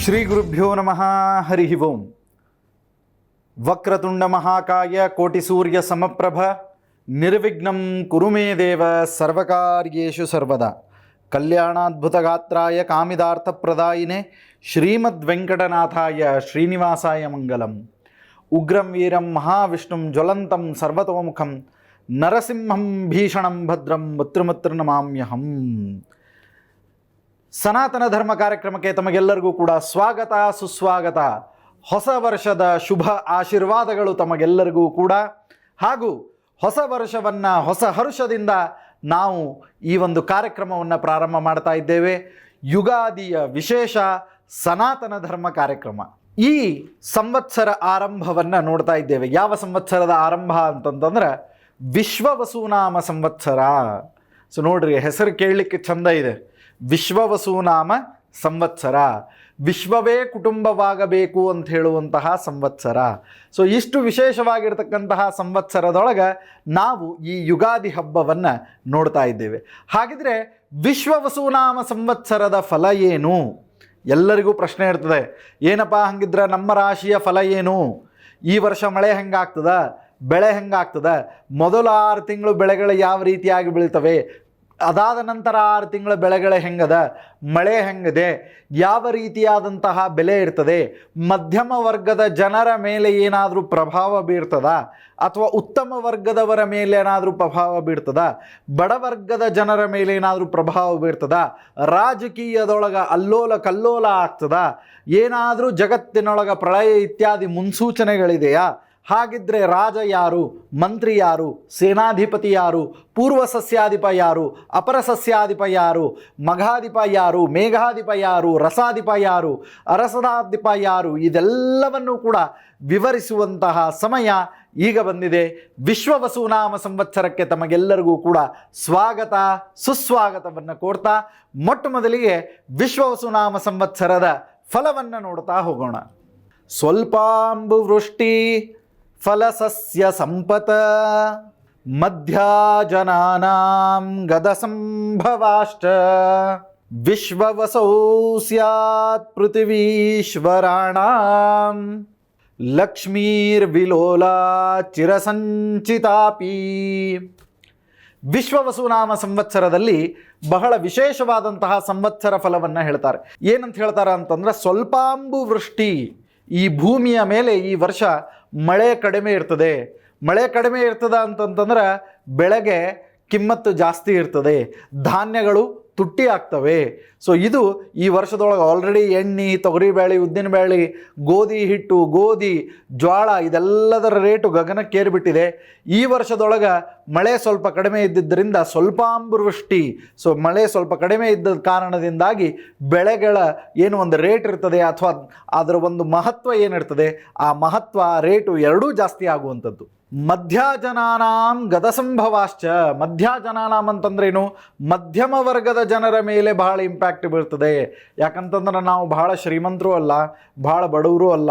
ಶ್ರೀ ಗುರುಭ್ಯೋ ನಮಃ. ಹರಿ ಓಂ. ವಕ್ರತುಂಡ ಮಹಾಕಾಯ ಕೋಟಿ ಸೂರ್ಯ ಸಮಪ್ರಭ ನಿರ್ವಿಘ್ನಂ ಕುರು ಮೇ ದೇವ ಸರ್ವಕಾರ್ಯೇಷು ಸರ್ವದಾ. ಕಲ್ಯಾಣಾದ್ಭುತ ಗಾತ್ರಾಯ ಕಾಮಿದಾರ್ಥ ಪ್ರದಾಯಿನೇ ಶ್ರೀಮದ್ ವೆಂಕಟನಾಥಾಯ ಶ್ರೀನಿವಾಸಾಯ ಮಂಗಲಂ. ಉಗ್ರಂ ವೀರಂ ಮಹಾವಿಷ್ಣುಂ ಜ್ವಲಂತಂ ಸರ್ವತೋಮುಖಂ ನರಸಿಂಹಂ ಭೀಷಣಂ ಭದ್ರಂ ಮೃತ್ಯುಮೃತ್ಯು ನಮಾಮ್ಯಹಂ. ಸನಾತನ ಧರ್ಮ ಕಾರ್ಯಕ್ರಮಕ್ಕೆ ತಮಗೆಲ್ಲರಿಗೂ ಕೂಡ ಸ್ವಾಗತ ಸುಸ್ವಾಗತ. ಹೊಸ ವರ್ಷದ ಶುಭ ಆಶೀರ್ವಾದಗಳು ತಮಗೆಲ್ಲರಿಗೂ ಕೂಡ. ಹಾಗೂ ಹೊಸ ವರ್ಷವನ್ನು ಹೊಸ ಹರುಷದಿಂದ ನಾವು ಈ ಒಂದು ಕಾರ್ಯಕ್ರಮವನ್ನು ಪ್ರಾರಂಭ ಮಾಡ್ತಾ ಇದ್ದೇವೆ. ಯುಗಾದಿಯ ವಿಶೇಷ ಸನಾತನ ಧರ್ಮ ಕಾರ್ಯಕ್ರಮ. ಈ ಸಂವತ್ಸರ ಆರಂಭವನ್ನು ನೋಡ್ತಾ ಇದ್ದೇವೆ. ಯಾವ ಸಂವತ್ಸರದ ಆರಂಭ ಅಂತಂತಂದ್ರೆ ವಿಶ್ವವಸುನಾಮ ಸಂವತ್ಸರ. ಸೊ ನೋಡ್ರಿ, ಹೆಸರು ಕೇಳಲಿಕ್ಕೆ ಚಂದ ಇದೆ. ವಿಶ್ವವಸುನಾಮ ಸಂವತ್ಸರ, ವಿಶ್ವವೇ ಕುಟುಂಬವಾಗಬೇಕು ಅಂತ ಹೇಳುವಂತಹ ಸಂವತ್ಸರ. ಸೊ ಇಷ್ಟು ವಿಶೇಷವಾಗಿರ್ತಕ್ಕಂತಹ ಸಂವತ್ಸರದೊಳಗೆ ನಾವು ಈ ಯುಗಾದಿ ಹಬ್ಬವನ್ನು ನೋಡ್ತಾ ಇದ್ದೇವೆ. ಹಾಗಿದ್ರೆ ವಿಶ್ವವಸುನಾಮ ಸಂವತ್ಸರದ ಫಲ ಏನು? ಎಲ್ಲರಿಗೂ ಪ್ರಶ್ನೆ ಇರ್ತದೆ. ಏನಪ್ಪ ಹಂಗಿದ್ರೆ ನಮ್ಮ ರಾಶಿಯ ಫಲ ಏನು? ಈ ವರ್ಷ ಮಳೆ ಹೆಂಗಾಗ್ತದ, ಬೆಳೆ ಹೆಂಗಾಗ್ತದ, ಮೊದಲು 6 ತಿಂಗಳು ಬೆಳೆಗಳು ಯಾವ ರೀತಿಯಾಗಿ ಬೆಳೀತವೆ, ಅದಾದ ನಂತರ 6 ತಿಂಗಳ ಬೆಳೆಗಳ ಹೆಂಗದ, ಮಳೆ ಹೆಂಗದೆ, ಯಾವ ರೀತಿಯಾದಂತಹ ಬೆಲೆ ಇರ್ತದೆ, ಮಧ್ಯಮ ವರ್ಗದ ಜನರ ಮೇಲೆ ಏನಾದರೂ ಪ್ರಭಾವ ಬೀರ್ತದ, ಅಥವಾ ಉತ್ತಮ ವರ್ಗದವರ ಮೇಲೆ ಏನಾದರೂ ಪ್ರಭಾವ ಬೀರ್ತದ, ಬಡವರ್ಗದ ಜನರ ಮೇಲೆ ಏನಾದರೂ ಪ್ರಭಾವ ಬೀರ್ತದ, ರಾಜಕೀಯದೊಳಗೆ ಅಲ್ಲೋಲ ಕಲ್ಲೋಲ ಆಗ್ತದ, ಏನಾದರೂ ಜಗತ್ತಿನೊಳಗೆ ಪ್ರಳಯ ಇತ್ಯಾದಿ ಮುನ್ಸೂಚನೆಗಳಿದೆಯಾ? ಹಾಗಿದ್ರೆ ರಾಜ ಯಾರು, ಮಂತ್ರಿ ಯಾರು, ಸೇನಾಧಿಪತಿ ಯಾರು, ಪೂರ್ವ ಸಸ್ಯಾಧಿಪ ಯಾರು, ಅಪರ ಸಸ್ಯಾಧಿಪ ಯಾರು, ಮಘಾಧಿಪ ಯಾರು, ಮೇಘಾಧಿಪ ಯಾರು, ರಸಾಧಿಪ ಯಾರು, ಅರಸದಾಧಿಪ ಯಾರು, ಇದೆಲ್ಲವನ್ನು ಕೂಡ ವಿವರಿಸುವಂತಹ ಸಮಯ ಈಗ ಬಂದಿದೆ. ವಿಶ್ವವಸುನಾಮ ಸಂವತ್ಸರಕ್ಕೆ ತಮಗೆಲ್ಲರಿಗೂ ಕೂಡ ಸ್ವಾಗತ ಸುಸ್ವಾಗತವನ್ನು ಕೋರ್ತಾ ಮೊಟ್ಟ ಮೊದಲಿಗೆ ವಿಶ್ವವಸುನಾಮ ಸಂವತ್ಸರದ ಫಲವನ್ನು ನೋಡ್ತಾ ಹೋಗೋಣ. ಸ್ವಲ್ಪಾಂಬು ವೃಷ್ಟಿ ಫಲಸಸ್ಯ ಸಂಪತ ಮಧ್ಯಾಜನಾನಾಂ ಗದ ಸಂಭವಾಶ್ಚ ವಿಶ್ವವಸೌ ಸ್ಯಾತ್ ಪೃಥಿವೀಶ್ವರಾಣಾಂ ಲಕ್ಷ್ಮೀರ್ವಿಲೋಲಾ ಚಿರಸಂಚಿತಾಪಿ. ವಿಶ್ವವಸುನಾಮ ಸಂವತ್ಸರದಲ್ಲಿ ಬಹಳ ವಿಶೇಷವಾದಂತಹ ಸಂವತ್ಸರ ಫಲವನ್ನು ಹೇಳ್ತಾರೆ. ಏನಂತ ಹೇಳ್ತಾರೆ ಅಂತಂದ್ರೆ, ಸ್ವಲ್ಪಾಂಬು ವೃಷ್ಟಿ, ಈ ಭೂಮಿಯ ಮೇಲೆ ಈ ವರ್ಷ ಮಳೆ ಕಡಿಮೆ ಇರ್ತದೆ. ಮಳೆ ಕಡಿಮೆ ಇರ್ತದ ಅಂತಂತಂದ್ರೆ ಬೆಳೆಗೆ ಕಿಮ್ಮತ್ತು ಜಾಸ್ತಿ ಇರ್ತದೆ, ಧಾನ್ಯಗಳು ತುಟ್ಟಿ ಆಗ್ತವೆ. ಸೊ ಇದು ಈ ವರ್ಷದೊಳಗೆ ಆಲ್ರೆಡಿ ಎಣ್ಣೆ, ತೊಗರಿಬೇಳೆ, ಉದ್ದಿನಬೇಳೆ, ಗೋಧಿ ಹಿಟ್ಟು, ಗೋಧಿ, ಜ್ವಾಳ ಇದೆಲ್ಲದರ ರೇಟು ಗಗನಕ್ಕೇರಿಬಿಟ್ಟಿದೆ. ಈ ವರ್ಷದೊಳಗೆ ಮಳೆ ಸ್ವಲ್ಪ ಕಡಿಮೆ ಇದ್ದಿದ್ದರಿಂದ ಸ್ವಲ್ಪಾಂಬುವೃಷ್ಟಿ, ಸೊ ಮಳೆ ಸ್ವಲ್ಪ ಕಡಿಮೆ ಇದ್ದ ಕಾರಣದಿಂದಾಗಿ ಬೆಳೆಗಳ ಏನು ಒಂದು ರೇಟ್ ಇರ್ತದೆ ಅಥವಾ ಅದರ ಒಂದು ಮಹತ್ವ ಏನಿರ್ತದೆ, ಆ ಮಹತ್ವ ರೇಟು ಎರಡೂ ಜಾಸ್ತಿ ಆಗುವಂಥದ್ದು. ಮಧ್ಯಾಜನಾನಾಂ ಗದಸಂಭವಾಶ್ಚ. ಮಧ್ಯಾಜನಾನಾಂ ಅಂತಂದ್ರೇನು? ಮಧ್ಯಮ ವರ್ಗದ ಜನರ ಮೇಲೆ ಬಹಳ ಇಂಪ್ಯಾಕ್ಟ್ ಬೀಳ್ತದೆ. ಯಾಕಂತಂದ್ರೆ ನಾವು ಬಹಳ ಶ್ರೀಮಂತರೂ ಅಲ್ಲ, ಬಹಳ ಬಡವರು ಅಲ್ಲ,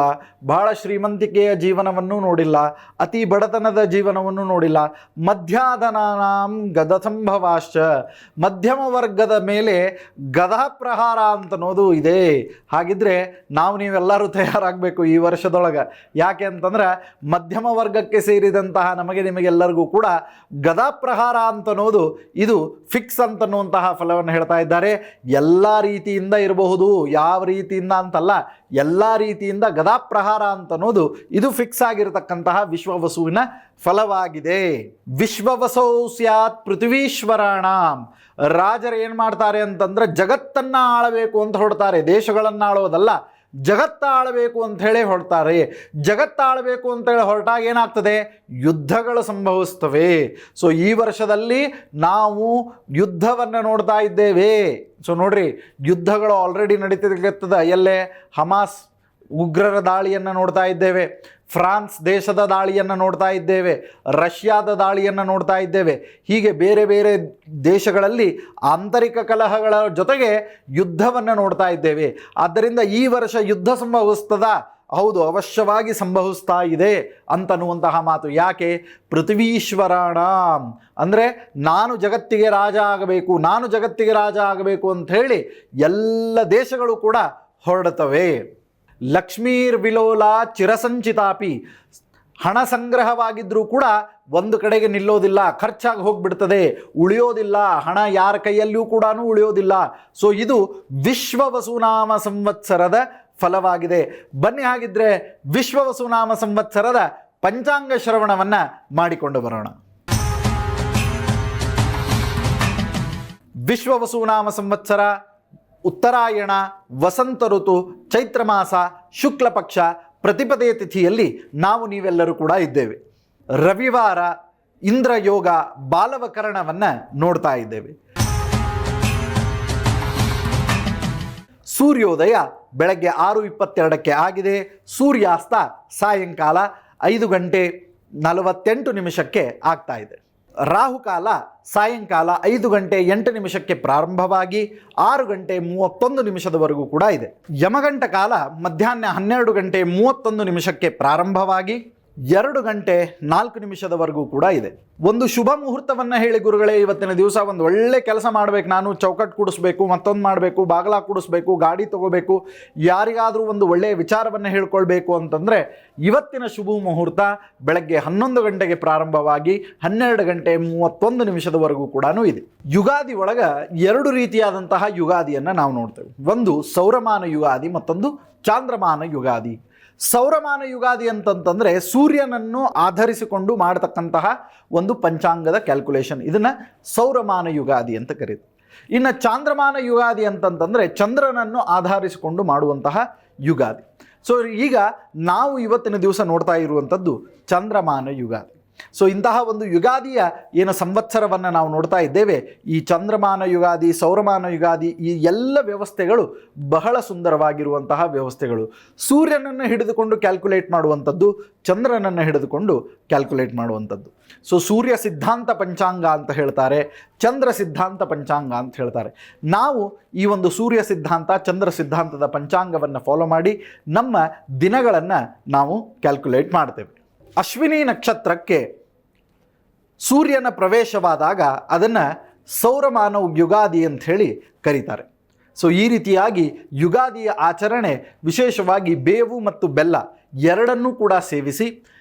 ಬಹಳ ಶ್ರೀಮಂತಿಕೆಯ ಜೀವನವನ್ನು ನೋಡಿಲ್ಲ, ಅತಿ ಬಡತನದ ಜೀವನವನ್ನು ನೋಡಿಲ್ಲ. ಮಧ್ಯಾಜನಾನಾಂ ಗದಸಂಭವಾಶ್ಚ, ಮಧ್ಯಮ ವರ್ಗದ ಮೇಲೆ ಗದಾ ಪ್ರಹಾರ ಅಂತನೋದು ಇದೆ. ಹಾಗಿದ್ರೆ ನೀವೆಲ್ಲರೂ ತಯಾರಾಗಬೇಕು ಈ ವರ್ಷದೊಳಗೆ. ಯಾಕೆ ಅಂತಂದ್ರೆ ಮಧ್ಯಮ ವರ್ಗಕ್ಕೆ ಸೇರಿದಂತಹ ನಿಮಗೆಲ್ಲರಿಗೂ ಕೂಡ ಗದಾ ಪ್ರಹಾರ ಅಂತನೋದು ಇದು ಫಿಕ್ಸ್ ಅಂತನ್ನುವಂತಹ ಫಲವನ್ನು ಹೇಳ್ತಾ ಇದ್ದಾರೆ. ಎಲ್ಲ ರೀತಿಯಿಂದ ಇರಬಹುದು, ಯಾವ ರೀತಿಯಿಂದ ಅಂತಲ್ಲ, ಎಲ್ಲ ರೀತಿಯಿಂದ ಗದಾ ಪ್ರಹಾರ ಅಂತನೋದು ಇದು ಫಿಕ್ಸ್ ಆಗಿರತಕ್ಕಂತಹ ವಿಶ್ವವಸುವಿನ ಫಲವಾಗಿದೆ. ವಿಶ್ವವಸೌ ಸ್ಯಾತ್ ಪೃಥ್ವೀಶ್ವರಾಣ. ರಾಜರು ಏನು ಮಾಡ್ತಾರೆ ಅಂತಂದ್ರೆ ಜಗತ್ತನ್ನು ಆಳಬೇಕು ಅಂತ ಹೊರಡ್ತಾರೆ. ದೇಶಗಳನ್ನು ಆಳೋದಲ್ಲ, ಜಗತ್ತ ಆಳಬೇಕು ಅಂತ ಹೇಳಿ ಹೊರಡ್ತಾರೆ. ಜಗತ್ತ ಆಳಬೇಕು ಅಂತೇಳಿ ಹೊರಟಾಗ ಏನಾಗ್ತದೆ? ಯುದ್ಧಗಳು ಸಂಭವಿಸ್ತವೆ. ಸೊ ಈ ವರ್ಷದಲ್ಲಿ ನಾವು ಯುದ್ಧವನ್ನು ನೋಡ್ತಾ ಇದ್ದೇವೆ. ಸೊ ನೋಡ್ರಿ, ಯುದ್ಧಗಳು ಆಲ್ರೆಡಿ ನಡೀತಿರ್ತದೆ. ಎಲ್ಲೇ ಹಮಾಸ್ ಉಗ್ರರ ದಾಳಿಯನ್ನು ನೋಡ್ತಾ ಇದ್ದೇವೆ, ಫ್ರಾನ್ಸ್ ದೇಶದ ದಾಳಿಯನ್ನು ನೋಡ್ತಾ ಇದ್ದೇವೆ, ರಷ್ಯಾದ ದಾಳಿಯನ್ನು ನೋಡ್ತಾ ಇದ್ದೇವೆ. ಹೀಗೆ ಬೇರೆ ಬೇರೆ ದೇಶಗಳಲ್ಲಿ ಆಂತರಿಕ ಕಲಹಗಳ ಜೊತೆಗೆ ಯುದ್ಧವನ್ನು ನೋಡ್ತಾ ಇದ್ದೇವೆ. ಆದ್ದರಿಂದ ಈ ವರ್ಷ ಯುದ್ಧ ಸಂಭವಿಸ್ತದ? ಹೌದು, ಅವಶ್ಯವಾಗಿ ಸಂಭವಿಸ್ತಾ ಇದೆ ಅಂತನ್ನುವಂತಹ ಮಾತು. ಯಾಕೆ? ಪೃಥ್ವೀಶ್ವರಾಣ ಅಂದರೆ ನಾನು ಜಗತ್ತಿಗೆ ರಾಜ ಆಗಬೇಕು, ನಾನು ಜಗತ್ತಿಗೆ ರಾಜ ಆಗಬೇಕು ಅಂತ ಹೇಳಿ ಎಲ್ಲ ದೇಶಗಳು ಕೂಡ ಹೊರಡುತ್ತವೆ. ಲಕ್ಷ್ಮೀರ್ ವಿಲೋಲ ಚಿರಸಂಚಿತಾಪಿ, ಹಣ ಸಂಗ್ರಹವಾಗಿದ್ದರೂ ಕೂಡ ಒಂದು ಕಡೆಗೆ ನಿಲ್ಲೋದಿಲ್ಲ, ಖರ್ಚಾಗಿ ಹೋಗ್ಬಿಡ್ತದೆ, ಉಳಿಯೋದಿಲ್ಲ, ಹಣ ಯಾರ ಕೈಯಲ್ಲಿಯೂ ಕೂಡ ಉಳಿಯೋದಿಲ್ಲ. ಸೊ ಇದು ವಿಶ್ವವಸುನಾಮ ಸಂವತ್ಸರದ ಫಲವಾಗಿದೆ. ಬನ್ನಿ ಹಾಗಿದ್ರೆ ವಿಶ್ವವಸುನಾಮ ಸಂವತ್ಸರದ ಪಂಚಾಂಗ ಶ್ರವಣವನ್ನು ಮಾಡಿಕೊಂಡು ಬರೋಣ. ವಿಶ್ವವಸುನಾಮ ಸಂವತ್ಸರ ಉತ್ತರಾಯಣ, ವಸಂತ ಋತು, ಚೈತ್ರ ಮಾಸ, ಶುಕ್ಲ ಪಕ್ಷ, ಪ್ರತಿಪದೇ ತಿಥಿಯಲ್ಲಿ ನಾವು ನೀವೆಲ್ಲರೂ ಕೂಡ ಇದ್ದೇವೆ. ರವಿವಾರ ಇಂದ್ರಯೋಗ ಬಾಲವಕರಣವನ್ನು ನೋಡ್ತಾ ಇದ್ದೇವೆ. ಸೂರ್ಯೋದಯ ಬೆಳಗ್ಗೆ 6:22 ಆಗಿದೆ. ಸೂರ್ಯಾಸ್ತ ಸಾಯಂಕಾಲ 5:48 ಆಗ್ತಾ ಇದೆ. ರಾಹುಕಾಲ ಸಾಯಂಕಾಲ 5:08 ಪ್ರಾರಂಭವಾಗಿ 6:31 ಕೂಡ ಇದೆ. ಯಮಗಂಟ ಕಾಲ ಮಧ್ಯಾಹ್ನ 12:31 ಪ್ರಾರಂಭವಾಗಿ 2:04 ಕೂಡ ಇದೆ. ಒಂದು ಶುಭ ಮುಹೂರ್ತವನ್ನು ಹೇಳಿ ಗುರುಗಳೇ, ಇವತ್ತಿನ ದಿವಸ ಒಂದು ಒಳ್ಳೆ ಕೆಲಸ ಮಾಡಬೇಕು, ನಾನು ಚೌಕಟ್ಟು ಕೂಡಿಸ್ಬೇಕು, ಮತ್ತೊಂದು ಮಾಡಬೇಕು, ಬಾಗಿಲ ಕೂಡಿಸ್ಬೇಕು, ಗಾಡಿ ತಗೋಬೇಕು, ಯಾರಿಗಾದರೂ ಒಂದು ಒಳ್ಳೆಯ ವಿಚಾರವನ್ನು ಹೇಳ್ಕೊಳ್ಬೇಕು ಅಂತಂದರೆ ಇವತ್ತಿನ ಶುಭ ಮುಹೂರ್ತ ಬೆಳಗ್ಗೆ 11 ಗಂಟೆಗೆ ಪ್ರಾರಂಭವಾಗಿ 12:31 ಕೂಡ ಇದೆ. ಯುಗಾದಿ ಒಳಗೆ 2 ರೀತಿಯಾದಂತಹ ಯುಗಾದಿಯನ್ನು ನಾವು ನೋಡ್ತೇವೆ. ಒಂದು ಸೌರಮಾನ ಯುಗಾದಿ, ಮತ್ತೊಂದು ಚಾಂದ್ರಮಾನ ಯುಗಾದಿ. ಸೌರಮಾನ ಯುಗಾದಿ ಅಂತಂತಂದರೆ ಸೂರ್ಯನನ್ನು ಆಧರಿಸಿಕೊಂಡು ಮಾಡತಕ್ಕಂತಹ ಒಂದು ಪಂಚಾಂಗದ ಕ್ಯಾಲ್ಕುಲೇಷನ್, ಇದನ್ನು ಸೌರಮಾನ ಯುಗಾದಿ ಅಂತ ಕರೀತಾರೆ. ಇನ್ನು ಚಾಂದ್ರಮಾನ ಯುಗಾದಿ ಅಂತಂತಂದರೆ ಚಂದ್ರನನ್ನು ಆಧರಿಸಿಕೊಂಡು ಮಾಡುವಂತಹ ಯುಗಾದಿ. ಸೊ ಈಗ ನಾವು ಇವತ್ತಿನ ದಿವಸ ನೋಡ್ತಾ ಇರುವಂಥದ್ದು ಚಂದ್ರಮಾನ ಯುಗಾದಿ. ಸೊ ಇಂತಹ ಒಂದು ಯುಗಾದಿಯ ಏನು ಸಂವತ್ಸರವನ್ನು ನಾವು ನೋಡ್ತಾ ಇದ್ದೇವೆ. ಈ ಚಂದ್ರಮಾನ ಯುಗಾದಿ, ಸೌರಮಾನ ಯುಗಾದಿ, ಈ ಎಲ್ಲ ವ್ಯವಸ್ಥೆಗಳು ಬಹಳ ಸುಂದರವಾಗಿರುವಂತಹ ವ್ಯವಸ್ಥೆಗಳು. ಸೂರ್ಯನನ್ನು ಹಿಡಿದುಕೊಂಡು ಕ್ಯಾಲ್ಕುಲೇಟ್ ಮಾಡುವಂಥದ್ದು, ಚಂದ್ರನನ್ನು ಹಿಡಿದುಕೊಂಡು ಕ್ಯಾಲ್ಕುಲೇಟ್ ಮಾಡುವಂಥದ್ದು. ಸೊ ಸೂರ್ಯ ಸಿದ್ಧಾಂತ ಪಂಚಾಂಗ ಅಂತ ಹೇಳ್ತಾರೆ, ಚಂದ್ರ ಸಿದ್ಧಾಂತ ಪಂಚಾಂಗ ಅಂತ ಹೇಳ್ತಾರೆ. ನಾವು ಈ ಒಂದು ಸೂರ್ಯ ಸಿದ್ಧಾಂತ, ಚಂದ್ರ ಸಿದ್ಧಾಂತದ ಪಂಚಾಂಗವನ್ನು ಫಾಲೋ ಮಾಡಿ ನಮ್ಮ ದಿನಗಳನ್ನು ನಾವು ಕ್ಯಾಲ್ಕುಲೇಟ್ ಮಾಡ್ತೇವೆ. ಅಶ್ವಿನಿ ನಕ್ಷತ್ರಕ್ಕೆ ಸೂರ್ಯನ ಪ್ರವೇಶವಾದಾಗ ಅದನ್ನು ಸೌರಮಾನ ಯುಗಾದಿ ಅಂತ ಹೇಳಿ ಕರೀತಾರೆ. ಸೊ ಈ ರೀತಿಯಾಗಿ ಯುಗಾದಿಯ ಆಚರಣೆ ವಿಶೇಷವಾಗಿ ಬೇವು ಮತ್ತು ಬೆಲ್ಲ ಎರಡನ್ನೂ ಕೂಡ ಸೇವಿಸಿ,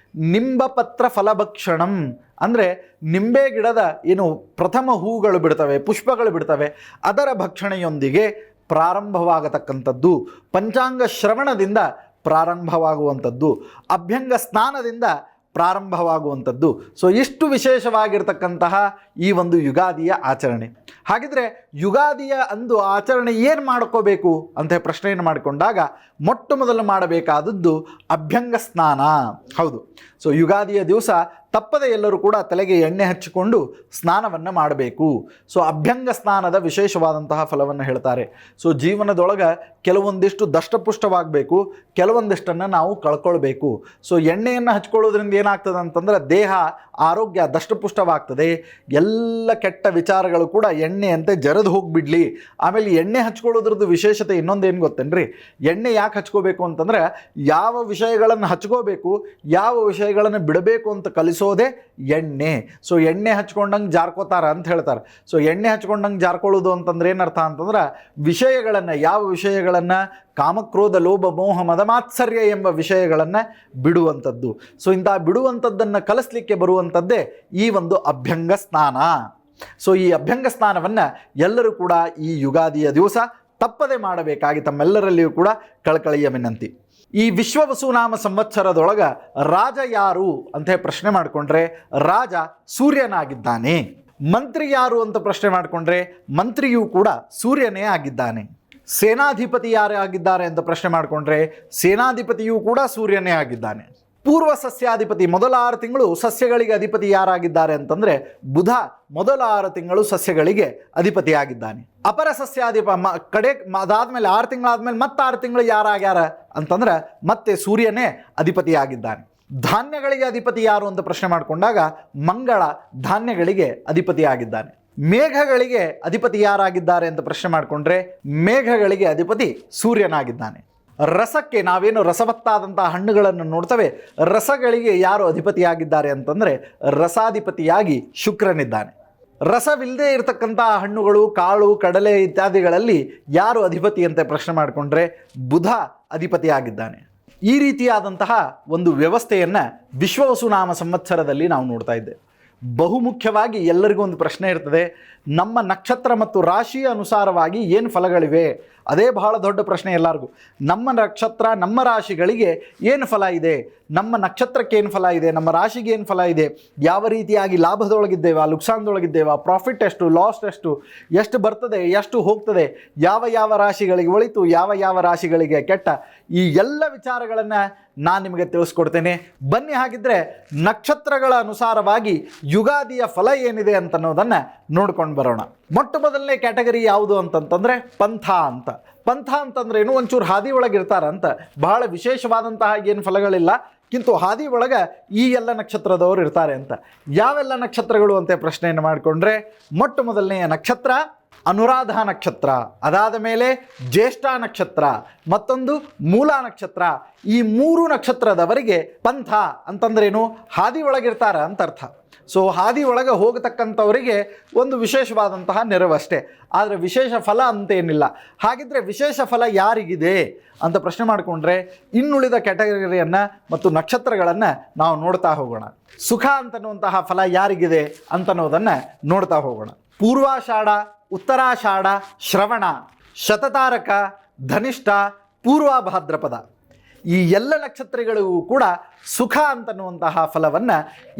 ನಿಂಬಪತ್ರ ಫಲಭಕ್ಷಣಂ ಅಂದರೆ ನಿಂಬೆ ಗಿಡದ ಏನು ಪ್ರಥಮ ಹೂಗಳು ಬಿಡ್ತವೆ, ಪುಷ್ಪಗಳು ಬಿಡ್ತವೆ, ಅದರ ಭಕ್ಷಣೆಯೊಂದಿಗೆ ಪ್ರಾರಂಭವಾಗತಕ್ಕಂಥದ್ದು, ಪಂಚಾಂಗ ಶ್ರವಣದಿಂದ ಪ್ರಾರಂಭವಾಗುವಂಥದ್ದು, ಅಭ್ಯಂಗ ಸ್ನಾನದಿಂದ ಪ್ರಾರಂಭವಾಗುವಂಥದ್ದು. ಸೊ ಇಷ್ಟು ವಿಶೇಷವಾಗಿರ್ತಕ್ಕಂತಹ ಈ ಒಂದು ಯುಗಾದಿಯ ಆಚರಣೆ. ಹಾಗಿದ್ರೆ ಯುಗಾದಿಯ ಅಂದು ಆಚರಣೆ ಏನು ಮಾಡ್ಕೋಬೇಕು ಅಂತ ಪ್ರಶ್ನೆಯನ್ನು ಮಾಡಿಕೊಂಡಾಗ ಮೊಟ್ಟ ಮೊದಲು ಮಾಡಬೇಕಾದದ್ದು ಅಭ್ಯಂಗ ಸ್ನಾನ. ಹೌದು, ಸೊ ಯುಗಾದಿಯ ದಿವಸ ತಪ್ಪದೆ ಎಲ್ಲರೂ ಕೂಡ ತಲೆಗೆ ಎಣ್ಣೆ ಹಚ್ಚಿಕೊಂಡು ಸ್ನಾನವನ್ನು ಮಾಡಬೇಕು. ಸೊ ಅಭ್ಯಂಗ ಸ್ನಾನದ ವಿಶೇಷವಾದಂತಹ ಫಲವನ್ನು ಹೇಳ್ತಾರೆ. ಸೊ ಜೀವನದೊಳಗೆ ಕೆಲವೊಂದಿಷ್ಟು ದಷ್ಟಪುಷ್ಟವಾಗಬೇಕು, ಕೆಲವೊಂದಿಷ್ಟನ್ನು ನಾವು ಕಳ್ಕೊಳ್ಬೇಕು. ಸೊ ಎಣ್ಣೆಯನ್ನು ಹಚ್ಕೊಳ್ಳೋದ್ರಿಂದ ಏನಾಗ್ತದೆ ಅಂತಂದರೆ ದೇಹ ಆರೋಗ್ಯ ದಷ್ಟಪುಷ್ಟವಾಗ್ತದೆ. ಎಲ್ಲ ಕೆಟ್ಟ ವಿಚಾರಗಳು ಕೂಡ ಎಣ್ಣೆಯಂತೆ ಜರಿದು ಹೋಗಿಬಿಡ್ಲಿ. ಆಮೇಲೆ ಎಣ್ಣೆ ಹಚ್ಕೊಳ್ಳೋದ್ರದ್ದು ವಿಶೇಷತೆ ಇನ್ನೊಂದೇನು ಗೊತ್ತೇನ್ರಿ? ಎಣ್ಣೆ ಯಾಕೆ ಹಚ್ಕೋಬೇಕು ಅಂತಂದರೆ ಯಾವ ವಿಷಯಗಳನ್ನು ಹಚ್ಕೋಬೇಕು, ಯಾವ ವಿಷಯಗಳನ್ನು ಬಿಡಬೇಕು ಅಂತ ಕಲಿಸೋದೇ ಎಣ್ಣೆ. ಸೊ ಎಣ್ಣೆ ಹಚ್ಕೊಂಡಂಗೆ ಜಾರ್ಕೋತಾರ ಅಂತ ಹೇಳ್ತಾರೆ. ಸೊ ಎಣ್ಣೆ ಹಚ್ಕೊಂಡಂಗೆ ಜಾರ್ಕೊಳ್ಳೋದು ಅಂತಂದ್ರೆ ಏನರ್ಥ ಅಂತಂದ್ರೆ ವಿಷಯಗಳನ್ನು, ಯಾವ ವಿಷಯಗಳನ್ನು, ಕಾಮಕ್ರೋಧ ಲೋಭ ಮೋಹ ಮದಮಾತ್ಸರ್ಯ ಎಂಬ ವಿಷಯಗಳನ್ನು ಬಿಡುವಂಥದ್ದು. ಸೊ ಇಂತಹ ಬಿಡುವಂಥದ್ದನ್ನು ಕಲಿಸ್ಲಿಕ್ಕೆ ಬರುವಂಥದ್ದೇ ಈ ಒಂದು ಅಭ್ಯಂಗ ಸ್ನಾನ. ಸೊ ಈ ಅಭ್ಯಂಗ ಸ್ನಾನವನ್ನು ಎಲ್ಲರೂ ಕೂಡ ಈ ಯುಗಾದಿಯ ದಿವಸ ತಪ್ಪದೆ ಮಾಡಬೇಕಾಗಿ ತಮ್ಮೆಲ್ಲರಲ್ಲಿಯೂ ಕೂಡ ಕಳಕಳಿಯ ವಿನಂತಿ. ಈ ವಿಶ್ವವಸುನಾಮ ಸಂವತ್ಸರದೊಳಗೆ ರಾಜ ಯಾರು ಅಂತ ಪ್ರಶ್ನೆ ಮಾಡಿಕೊಂಡ್ರೆ ರಾಜ ಸೂರ್ಯನಾಗಿದ್ದಾನೆ. ಮಂತ್ರಿ ಯಾರು ಅಂತ ಪ್ರಶ್ನೆ ಮಾಡಿಕೊಂಡ್ರೆ ಮಂತ್ರಿಯೂ ಕೂಡ ಸೂರ್ಯನೇ ಆಗಿದ್ದಾನೆ. ಸೇನಾಧಿಪತಿ ಯಾರೇ ಆಗಿದ್ದಾರೆ ಅಂತ ಪ್ರಶ್ನೆ ಮಾಡಿಕೊಂಡ್ರೆ ಸೇನಾಧಿಪತಿಯೂ ಕೂಡ ಸೂರ್ಯನೇ ಆಗಿದ್ದಾನೆ. ಪೂರ್ವ ಸಸ್ಯಾಧಿಪತಿ, ಮೊದಲ 6 ತಿಂಗಳು ಸಸ್ಯಗಳಿಗೆ ಅಧಿಪತಿ ಯಾರಾಗಿದ್ದಾರೆ ಅಂತಂದರೆ ಬುಧ ಮೊದಲ 6 ತಿಂಗಳು ಸಸ್ಯಗಳಿಗೆ ಅಧಿಪತಿಯಾಗಿದ್ದಾನೆ. ಅಪರ ಕಡೆ ಅದಾದಮೇಲೆ 6 ತಿಂಗಳಾದಮೇಲೆ ಮತ್ತೆ 6 ತಿಂಗಳು ಯಾರಾಗ್ಯಾರ ಅಂತಂದ್ರೆ ಮತ್ತೆ ಸೂರ್ಯನೇ ಅಧಿಪತಿಯಾಗಿದ್ದಾನೆ. ಧಾನ್ಯಗಳಿಗೆ ಅಧಿಪತಿ ಯಾರು ಅಂತ ಪ್ರಶ್ನೆ ಮಾಡಿಕೊಂಡಾಗ ಮಂಗಳ ಧಾನ್ಯಗಳಿಗೆ ಅಧಿಪತಿಯಾಗಿದ್ದಾನೆ. ಮೇಘಗಳಿಗೆ ಅಧಿಪತಿ ಯಾರಾಗಿದ್ದಾರೆ ಅಂತ ಪ್ರಶ್ನೆ ಮಾಡಿಕೊಂಡ್ರೆ ಮೇಘಗಳಿಗೆ ಅಧಿಪತಿ ಸೂರ್ಯನಾಗಿದ್ದಾನೆ. ರಸಕ್ಕೆ, ನಾವೇನು ರಸವತ್ತಾದಂತಹ ಹಣ್ಣುಗಳನ್ನು ನೋಡ್ತೇವೆ, ರಸಗಳಿಗೆ ಯಾರು ಅಧಿಪತಿಯಾಗಿದ್ದಾರೆ ಅಂತಂದರೆ ರಸಾಧಿಪತಿಯಾಗಿ ಶುಕ್ರನಿದ್ದಾನೆ. ರಸವಿಲ್ಲದೆ ಇರತಕ್ಕಂಥ ಹಣ್ಣುಗಳು, ಕಾಳು, ಕಡಲೆ ಇತ್ಯಾದಿಗಳಲ್ಲಿ ಯಾರು ಅಧಿಪತಿ ಅಂತ ಪ್ರಶ್ನೆ ಮಾಡಿಕೊಂಡ್ರೆ ಬುಧ ಅಧಿಪತಿಯಾಗಿದ್ದಾನೆ. ಈ ರೀತಿಯಾದಂತಹ ಒಂದು ವ್ಯವಸ್ಥೆಯನ್ನು ವಿಶ್ವವಸುನಾಮ ಸಂವತ್ಸರದಲ್ಲಿ ನಾವು ನೋಡ್ತಾ ಇದ್ದೇವೆ. ಬಹುಮುಖ್ಯವಾಗಿ ಎಲ್ಲರಿಗೂ ಒಂದು ಪ್ರಶ್ನೆ ಇರ್ತದೆ, ನಮ್ಮ ನಕ್ಷತ್ರ ಮತ್ತು ರಾಶಿಯ ಅನುಸಾರವಾಗಿ ಏನು ಫಲಗಳಿವೆ? ಅದೇ ಬಹಳ ದೊಡ್ಡ ಪ್ರಶ್ನೆ ಎಲ್ಲರಿಗೂ. ನಮ್ಮ ನಕ್ಷತ್ರ, ನಮ್ಮ ರಾಶಿಗಳಿಗೆ ಏನು ಫಲ ಇದೆ, ನಮ್ಮ ನಕ್ಷತ್ರಕ್ಕೆ ಏನು ಫಲ ಇದೆ, ನಮ್ಮ ರಾಶಿಗೆ ಏನು ಫಲ ಇದೆ, ಯಾವ ರೀತಿಯಾಗಿ ಲಾಭದೊಳಗಿದ್ದೇವಾ, ಲುಕ್ಸಾನ್ದೊಳಗಿದ್ದೇವಾ, ಪ್ರಾಫಿಟ್ ಎಷ್ಟು, ಲಾಸ್ ಎಷ್ಟು ಬರ್ತದೆ, ಎಷ್ಟು ಹೋಗ್ತದೆ, ಯಾವ ಯಾವ ರಾಶಿಗಳಿಗೆ ಒಳಿತು, ಯಾವ ಯಾವ ರಾಶಿಗಳಿಗೆ ಕೆಟ್ಟ, ಈ ಎಲ್ಲ ವಿಚಾರಗಳನ್ನು ನಾನು ನಿಮಗೆ ತಿಳಿಸ್ಕೊಡ್ತೇನೆ. ಬನ್ನಿ ಹಾಗಿದ್ರೆ ನಕ್ಷತ್ರಗಳ ಅನುಸಾರವಾಗಿ ಯುಗಾದಿಯ ಫಲ ಏನಿದೆ ಅಂತನ್ನೋದನ್ನು ನೋಡ್ಕೊಂಡು ಬರೋಣ. ಮೊಟ್ಟ ಮೊದಲನೇ ಕ್ಯಾಟಗರಿ ಯಾವುದು ಅಂತಂತಂದರೆ ಪಂಥ ಅಂತ. ಪಂಥ ಅಂತಂದ್ರೆ ಏನು? ಒಂಚೂರು ಹಾದಿ ಒಳಗಿರ್ತಾರಂತ. ಬಹಳ ವಿಶೇಷವಾದಂತಹ ಏನು ಫಲಗಳಿಲ್ಲ, ಕಿಂತು ಹಾದಿ ಒಳಗೆ ಈ ಎಲ್ಲ ನಕ್ಷತ್ರದವರು ಇರ್ತಾರೆ ಅಂತ. ಯಾವೆಲ್ಲ ನಕ್ಷತ್ರಗಳು ಅಂತ ಪ್ರಶ್ನೆಯನ್ನು ಮಾಡಿಕೊಂಡ್ರೆ, ಮೊಟ್ಟ ಮೊದಲನೆಯ ನಕ್ಷತ್ರ ಅನುರಾಧ ನಕ್ಷತ್ರ, ಅದಾದ ಮೇಲೆ ಜ್ಯೇಷ್ಠ ನಕ್ಷತ್ರ, ಮತ್ತೊಂದು ಮೂಲ ನಕ್ಷತ್ರ. ಈ ಮೂರು ನಕ್ಷತ್ರದವರಿಗೆ ಪಂಥ ಅಂತಂದ್ರೇನು? ಹಾದಿ ಒಳಗಿರ್ತಾರ ಅಂತ ಅರ್ಥ. ಸೊ ಹಾದಿ ಒಳಗೆ ಹೋಗತಕ್ಕಂಥವರಿಗೆ ಒಂದು ವಿಶೇಷವಾದಂತಹ ನೆರವಷ್ಟೇ, ಆದರೆ ವಿಶೇಷ ಫಲ ಅಂತೇನಿಲ್ಲ. ಹಾಗಿದ್ರೆ ವಿಶೇಷ ಫಲ ಯಾರಿಗಿದೆ ಅಂತ ಪ್ರಶ್ನೆ ಮಾಡಿಕೊಂಡ್ರೆ ಇನ್ನುಳಿದ ಕ್ಯಾಟಗರಿಯನ್ನು ಮತ್ತು ನಕ್ಷತ್ರಗಳನ್ನು ನಾವು ನೋಡ್ತಾ ಹೋಗೋಣ. ಸುಖ ಅಂತನ್ನುವಂತಹ ಫಲ ಯಾರಿಗಿದೆ ಅಂತನ್ನೋದನ್ನು ನೋಡ್ತಾ ಹೋಗೋಣ. ಪೂರ್ವಾಷಾಢ, ಉತ್ತರಾಷಾಢ, ಶ್ರವಣ, ಶತತಾರಕ, ಧನಿಷ್ಠ, ಪೂರ್ವಭಾದ್ರಪದ, ಈ ಎಲ್ಲ ನಕ್ಷತ್ರಗಳಿಗೂ ಕೂಡ ಸುಖ ಅಂತನ್ನುವಂತಹ ಫಲವನ್ನು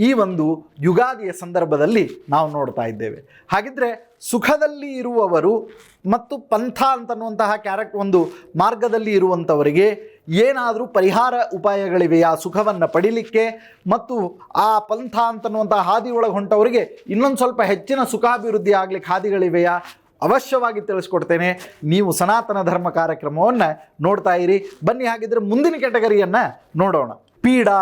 ಈ ಒಂದು ಯುಗಾದಿಯ ಸಂದರ್ಭದಲ್ಲಿ ನಾವು ನೋಡ್ತಾ ಇದ್ದೇವೆ. ಹಾಗಿದ್ರೆ ಸುಖದಲ್ಲಿ ಇರುವವರು ಮತ್ತು ಪಂಥ ಅಂತನ್ನುವಂತಹ ಒಂದು ಮಾರ್ಗದಲ್ಲಿ ಇರುವಂಥವರಿಗೆ ಏನಾದರೂ ಪರಿಹಾರ ಉಪಾಯಗಳಿವೆಯಾ ಸುಖವನ್ನು ಪಡಿಲಿಕ್ಕೆ? ಮತ್ತು ಆ ಪಂಥ ಅಂತನ್ನುವಂಥ ಹಾದಿ ಒಳಗೆ ಹೊಂಟವರಿಗೆ ಇನ್ನೊಂದು ಸ್ವಲ್ಪ ಹೆಚ್ಚಿನ ಸುಖಾಭಿವೃದ್ಧಿ ಆಗಲಿಕ್ಕೆ ಹಾದಿಗಳಿವೆಯಾ? ಅವಶ್ಯವಾಗಿ ತಿಳಿಸ್ಕೊಡ್ತೇನೆ. ನೀವು ಸನಾತನ ಧರ್ಮ ಕಾರ್ಯಕ್ರಮವನ್ನು ನೋಡ್ತಾ ಇರಿ. ಬನ್ನಿ ಹಾಗಿದ್ರೆ ಮುಂದಿನ ಕ್ಯಾಟಗರಿಯನ್ನು ನೋಡೋಣ. ಪೀಡಾ.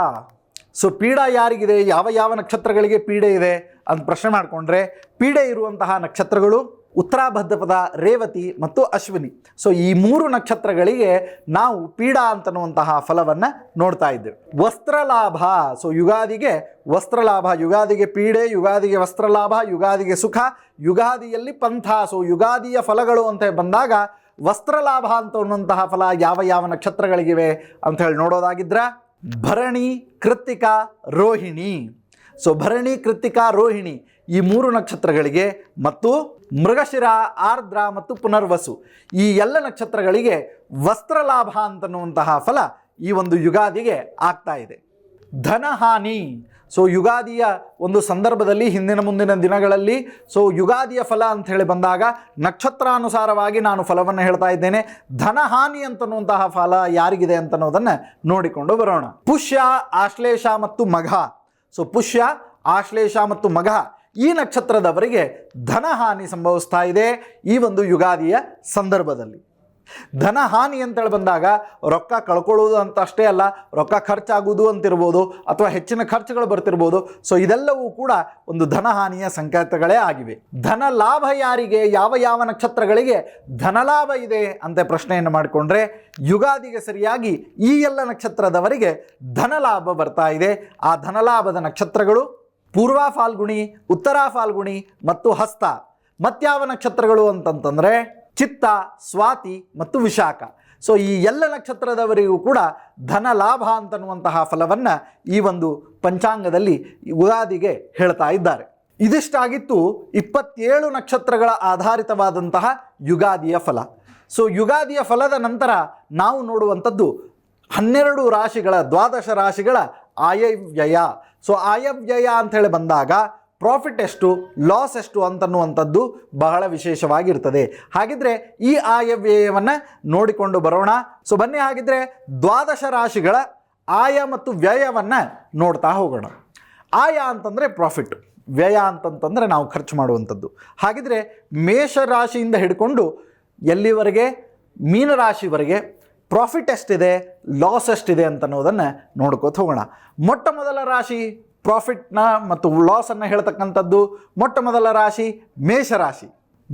ಸೊ ಪೀಡಾ ಯಾರಿಗಿದೆ, ಯಾವ ಯಾವ ನಕ್ಷತ್ರಗಳಿಗೆ ಪೀಡೆ ಇದೆ ಅಂತ ಪ್ರಶ್ನೆ ಮಾಡಿಕೊಂಡ್ರೆ, ಪೀಡೆ ಇರುವಂತಹ ನಕ್ಷತ್ರಗಳು ಉತ್ತರಾಭದ್ರಪದ, ರೇವತಿ ಮತ್ತು ಅಶ್ವಿನಿ. ಸೊ ಈ ಮೂರು ನಕ್ಷತ್ರಗಳಿಗೆ ನಾವು ಪೀಡಾ ಅಂತನ್ನುವಂತಹ ಫಲವನ್ನು ನೋಡ್ತಾ ಇದ್ದೇವೆ. ವಸ್ತ್ರಲಾಭ. ಸೊ ಯುಗಾದಿಗೆ ವಸ್ತ್ರಲಾಭ, ಯುಗಾದಿಗೆ ಪೀಡೆ, ಯುಗಾದಿಗೆ ವಸ್ತ್ರಲಾಭ, ಯುಗಾದಿಗೆ ಸುಖ, ಯುಗಾದಿಯಲ್ಲಿ ಪಂಥ. ಸೊ ಯುಗಾದಿಯ ಫಲಗಳು ಅಂತ ಬಂದಾಗ ವಸ್ತ್ರಲಾಭ ಅಂತನ್ನುವಂತಹ ಫಲ ಯಾವ ಯಾವ ನಕ್ಷತ್ರಗಳಿಗಿವೆ ಅಂತ ಹೇಳಿ ನೋಡೋದಾಗಿದ್ರೆ, ಭರಣಿ, ಕೃತ್ತಿಕಾ, ರೋಹಿಣಿ. ಸೊ ಭರಣಿ, ಕೃತ್ತಿಕಾ, ರೋಹಿಣಿ ಈ ಮೂರು ನಕ್ಷತ್ರಗಳಿಗೆ, ಮತ್ತು ಮೃಗಶಿರ, ಆರ್ದ್ರ ಮತ್ತು ಪುನರ್ವಸು ಈ ಎಲ್ಲ ನಕ್ಷತ್ರಗಳಿಗೆ ವಸ್ತ್ರಲಾಭ ಅಂತನ್ನುವಂತಹ ಫಲ ಈ ಒಂದು ಯುಗಾದಿಗೆ ಆಗ್ತಾ ಇದೆ. ಧನಹಾನಿ. ಸೊ ಯುಗಾದಿಯ ಒಂದು ಸಂದರ್ಭದಲ್ಲಿ ಹಿಂದಿನ ಮುಂದಿನ ದಿನಗಳಲ್ಲಿ ಯುಗಾದಿಯ ಫಲ ಅಂತ ಹೇಳಿ ಬಂದಾಗ ನಕ್ಷತ್ರಾನುಸಾರವಾಗಿ ನಾನು ಫಲವನ್ನು ಹೇಳ್ತಾ ಇದ್ದೇನೆ. ಧನಹಾನಿ ಅಂತನ್ನುವಂತಹ ಫಲ ಯಾರಿಗಿದೆ ಅಂತನ್ನೋದನ್ನು ನೋಡಿಕೊಂಡು ಬರೋಣ. ಪುಷ್ಯ, ಆಶ್ಲೇಷ ಮತ್ತು ಮಘ. ಸೊ ಪುಷ್ಯ, ಆಶ್ಲೇಷ ಮತ್ತು ಮಘ ಈ ನಕ್ಷತ್ರದವರಿಗೆ ಧನಹಾನಿ ಸಂಭವಿಸ್ತಾ ಇದೆ ಈ ಒಂದು ಯುಗಾದಿಯ ಸಂದರ್ಭದಲ್ಲಿ. ಧನಹಾನಿ ಅಂತೇಳಿ ಬಂದಾಗ ರೊಕ್ಕ ಕಳ್ಕೊಳ್ಳೋದು ಅಂತ ಅಷ್ಟೇ ಅಲ್ಲ, ರೊಕ್ಕ ಖರ್ಚಾಗುವುದು ಅಂತಿರ್ಬೋದು, ಅಥವಾ ಹೆಚ್ಚಿನ ಖರ್ಚುಗಳು ಬರ್ತಿರ್ಬೋದು. ಸೊ ಇದೆಲ್ಲವೂ ಕೂಡ ಒಂದು ಧನಹಾನಿಯ ಸಂಕೇತಗಳೇ ಆಗಿವೆ. ಧನ ಲಾಭ ಯಾರಿಗೆ, ಯಾವ ಯಾವ ನಕ್ಷತ್ರಗಳಿಗೆ ಧನಲಾಭ ಇದೆ ಅಂತ ಪ್ರಶ್ನೆಯನ್ನು ಮಾಡಿಕೊಂಡ್ರೆ, ಯುಗಾದಿಗೆ ಸರಿಯಾಗಿ ಈ ಎಲ್ಲ ನಕ್ಷತ್ರದವರಿಗೆ ಧನಲಾಭ ಬರ್ತಾ ಇದೆ. ಆ ಧನಲಾಭದ ನಕ್ಷತ್ರಗಳು ಪೂರ್ವ ಫಾಲ್ಗುಣಿ, ಉತ್ತರ ಫಾಲ್ಗುಣಿ ಮತ್ತು ಹಸ್ತ. ಮತ್ಯಾವ ನಕ್ಷತ್ರಗಳು ಅಂತಂತಂದರೆ ಚಿತ್ತ, ಸ್ವಾತಿ ಮತ್ತು ವಿಶಾಖ. ಸೊ ಈ ಎಲ್ಲ ನಕ್ಷತ್ರದವರಿಗೂ ಕೂಡ ಧನ ಲಾಭ ಅಂತನ್ನುವಂತಹ ಫಲವನ್ನು ಈ ಒಂದು ಪಂಚಾಂಗದಲ್ಲಿ ಯುಗಾದಿಗೆ ಹೇಳ್ತಾ ಇದ್ದಾರೆ. ಇದಿಷ್ಟಾಗಿತ್ತು 27 ನಕ್ಷತ್ರಗಳ ಆಧಾರಿತವಾದಂತಹ ಯುಗಾದಿಯ ಫಲ. ಸೊ ಯುಗಾದಿಯ ಫಲದ ನಂತರ ನಾವು ನೋಡುವಂಥದ್ದು 12 ರಾಶಿಗಳ, 12 ರಾಶಿಗಳ ಆಯವ್ಯಯ. ಸೊ ಆಯವ್ಯಯ ಅಂಥೇಳಿ ಬಂದಾಗ ಪ್ರಾಫಿಟ್ ಎಷ್ಟು, ಲಾಸ್ ಎಷ್ಟು ಅಂತನ್ನುವಂಥದ್ದು ಬಹಳ ವಿಶೇಷವಾಗಿರ್ತದೆ. ಹಾಗಿದ್ರೆ ಈ ಆಯವ್ಯಯವನ್ನು ನೋಡಿಕೊಂಡು ಬರೋಣ. ಸೊ ಬನ್ನಿ ಹಾಗಿದ್ರೆ 12 ರಾಶಿಗಳ ಆಯ ಮತ್ತು ವ್ಯಯವನ್ನು ನೋಡ್ತಾ ಹೋಗೋಣ. ಆಯ ಅಂತಂದರೆ ಪ್ರಾಫಿಟ್, ವ್ಯಯ ಅಂತಂತಂದರೆ ನಾವು ಖರ್ಚು ಮಾಡುವಂಥದ್ದು. ಹಾಗಿದ್ರೆ ಮೇಷರಾಶಿಯಿಂದ ಹಿಡ್ಕೊಂಡು ಎಲ್ಲಿವರೆಗೆ ಮೀನರಾಶಿವರೆಗೆ ಪ್ರಾಫಿಟ್ ಎಷ್ಟಿದೆ, ಲಾಸ್ ಎಷ್ಟಿದೆ ಅಂತನ್ನೋದನ್ನು ನೋಡ್ಕೋತ ಹೋಗೋಣ. ಮೊಟ್ಟ ಮೊದಲ ರಾಶಿ ಪ್ರಾಫಿಟ್ನ ಮತ್ತು ಲಾಸನ್ನು ಹೇಳ್ತಕ್ಕಂಥದ್ದು ಮೊಟ್ಟ ಮೊದಲ ರಾಶಿ ಮೇಷರಾಶಿ.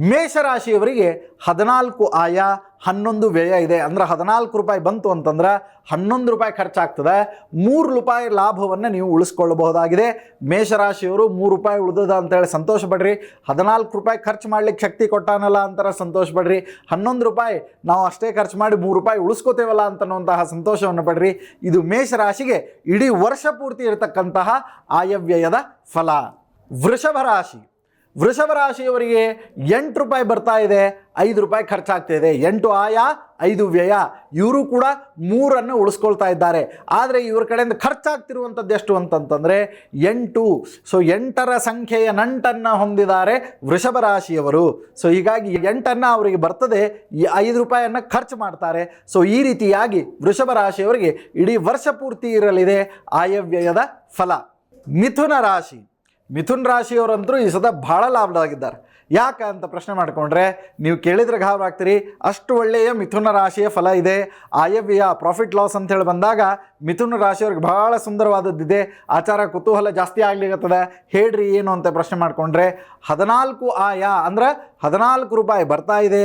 ಮೇಷರಾಶಿಯವರಿಗೆ 14 ಆಯ 11 ವ್ಯಯ ಇದೆ. ಅಂದರೆ 14 ರೂಪಾಯಿ ಬಂತು ಅಂತಂದ್ರೆ 11 ರೂಪಾಯಿ ಖರ್ಚಾಗ್ತದೆ, 3 ರೂಪಾಯಿ ಲಾಭವನ್ನು ನೀವು ಉಳಿಸ್ಕೊಳ್ಳಬಹುದಾಗಿದೆ. ಮೇಷರಾಶಿಯವರು 3 ರೂಪಾಯಿ ಉಳಿದದ ಅಂತೇಳಿ ಸಂತೋಷ ಪಡ್ರಿ. 14 ರೂಪಾಯಿ ಖರ್ಚು ಮಾಡ್ಲಿಕ್ಕೆ ಶಕ್ತಿ ಕೊಟ್ಟಾನಲ್ಲ ಅಂತಾರೆ ಸಂತೋಷ ಪಡ್ರಿ. 11 ರೂಪಾಯಿ ನಾವು ಅಷ್ಟೇ ಖರ್ಚು ಮಾಡಿ 3 ರೂಪಾಯಿ ಉಳಿಸ್ಕೋತೇವಲ್ಲ ಅಂತನ್ನುವಂತಹ ಸಂತೋಷವನ್ನು ಪಡ್ರಿ. ಇದು ಮೇಷರಾಶಿಗೆ ಇಡೀ ವರ್ಷ ಪೂರ್ತಿ ಇರತಕ್ಕಂತಹ ಆಯವ್ಯಯದ ಫಲ. ವೃಷಭ ರಾಶಿ, ವೃಷಭ ರಾಶಿಯವರಿಗೆ 8 ರೂಪಾಯಿ ಬರ್ತಾ ಇದೆ, 5 ರೂಪಾಯಿ ಖರ್ಚಾಗ್ತಿದೆ. 8 ಆಯ 5 ವ್ಯಯ. ಇವರು ಕೂಡ 3 ಉಳಿಸ್ಕೊಳ್ತಾ ಇದ್ದಾರೆ. ಆದರೆ ಇವ್ರ ಕಡೆಯಿಂದ ಖರ್ಚಾಗ್ತಿರುವಂಥದ್ದು ಎಷ್ಟು ಅಂತಂತಂದರೆ 8. ಸೊ 8ರ ಸಂಖ್ಯೆಯ ನಂಟನ್ನು ಹೊಂದಿದ್ದಾರೆ ವೃಷಭ ರಾಶಿಯವರು. ಸೊ ಹೀಗಾಗಿ 8 ಅವರಿಗೆ ಬರ್ತದೆ, ಈ 5 ರೂಪಾಯಿಯನ್ನು ಖರ್ಚು ಮಾಡ್ತಾರೆ. ಸೊ ಈ ರೀತಿಯಾಗಿ ವೃಷಭ ರಾಶಿಯವರಿಗೆ ಇಡೀ ವರ್ಷ ಪೂರ್ತಿ ಇರಲಿದೆ ಆಯವ್ಯಯದ ಫಲ. ಮಿಥುನ ರಾಶಿ, ಮಿಥುನ್ ರಾಶಿಯವರಂತರೂ ಈ ಸದ ಭಾಳ ಲಾಭದಾಗಿದ್ದಾರೆ. ಯಾಕೆ ಅಂತ ಪ್ರಶ್ನೆ ಮಾಡಿಕೊಂಡ್ರೆ ನೀವು ಕೇಳಿದ್ರೆ ಗಾಬರಿ ಆಗ್ತೀರಿ. ಅಷ್ಟು ಒಳ್ಳೆಯ ಮಿಥುನ ರಾಶಿಯ ಫಲ ಇದೆ. ಆಯವ್ಯಯ ಪ್ರಾಫಿಟ್ ಲಾಸ್ ಅಂತೇಳಿ ಬಂದಾಗ ಮಿಥುನ ರಾಶಿಯವ್ರಿಗೆ ಭಾಳ ಸುಂದರವಾದದ್ದಿದೆ. ಆಚಾರ ಕುತೂಹಲ ಜಾಸ್ತಿ ಆಗ್ಲಿಕ್ಕತ್ತದೆ. ಹೇಳ್ರಿ ಏನು ಅಂತ ಪ್ರಶ್ನೆ ಮಾಡಿಕೊಂಡ್ರೆ 14 ಆಯ ಅಂದ್ರೆ 14 ರೂಪಾಯಿ ಬರ್ತಾ ಇದೆ,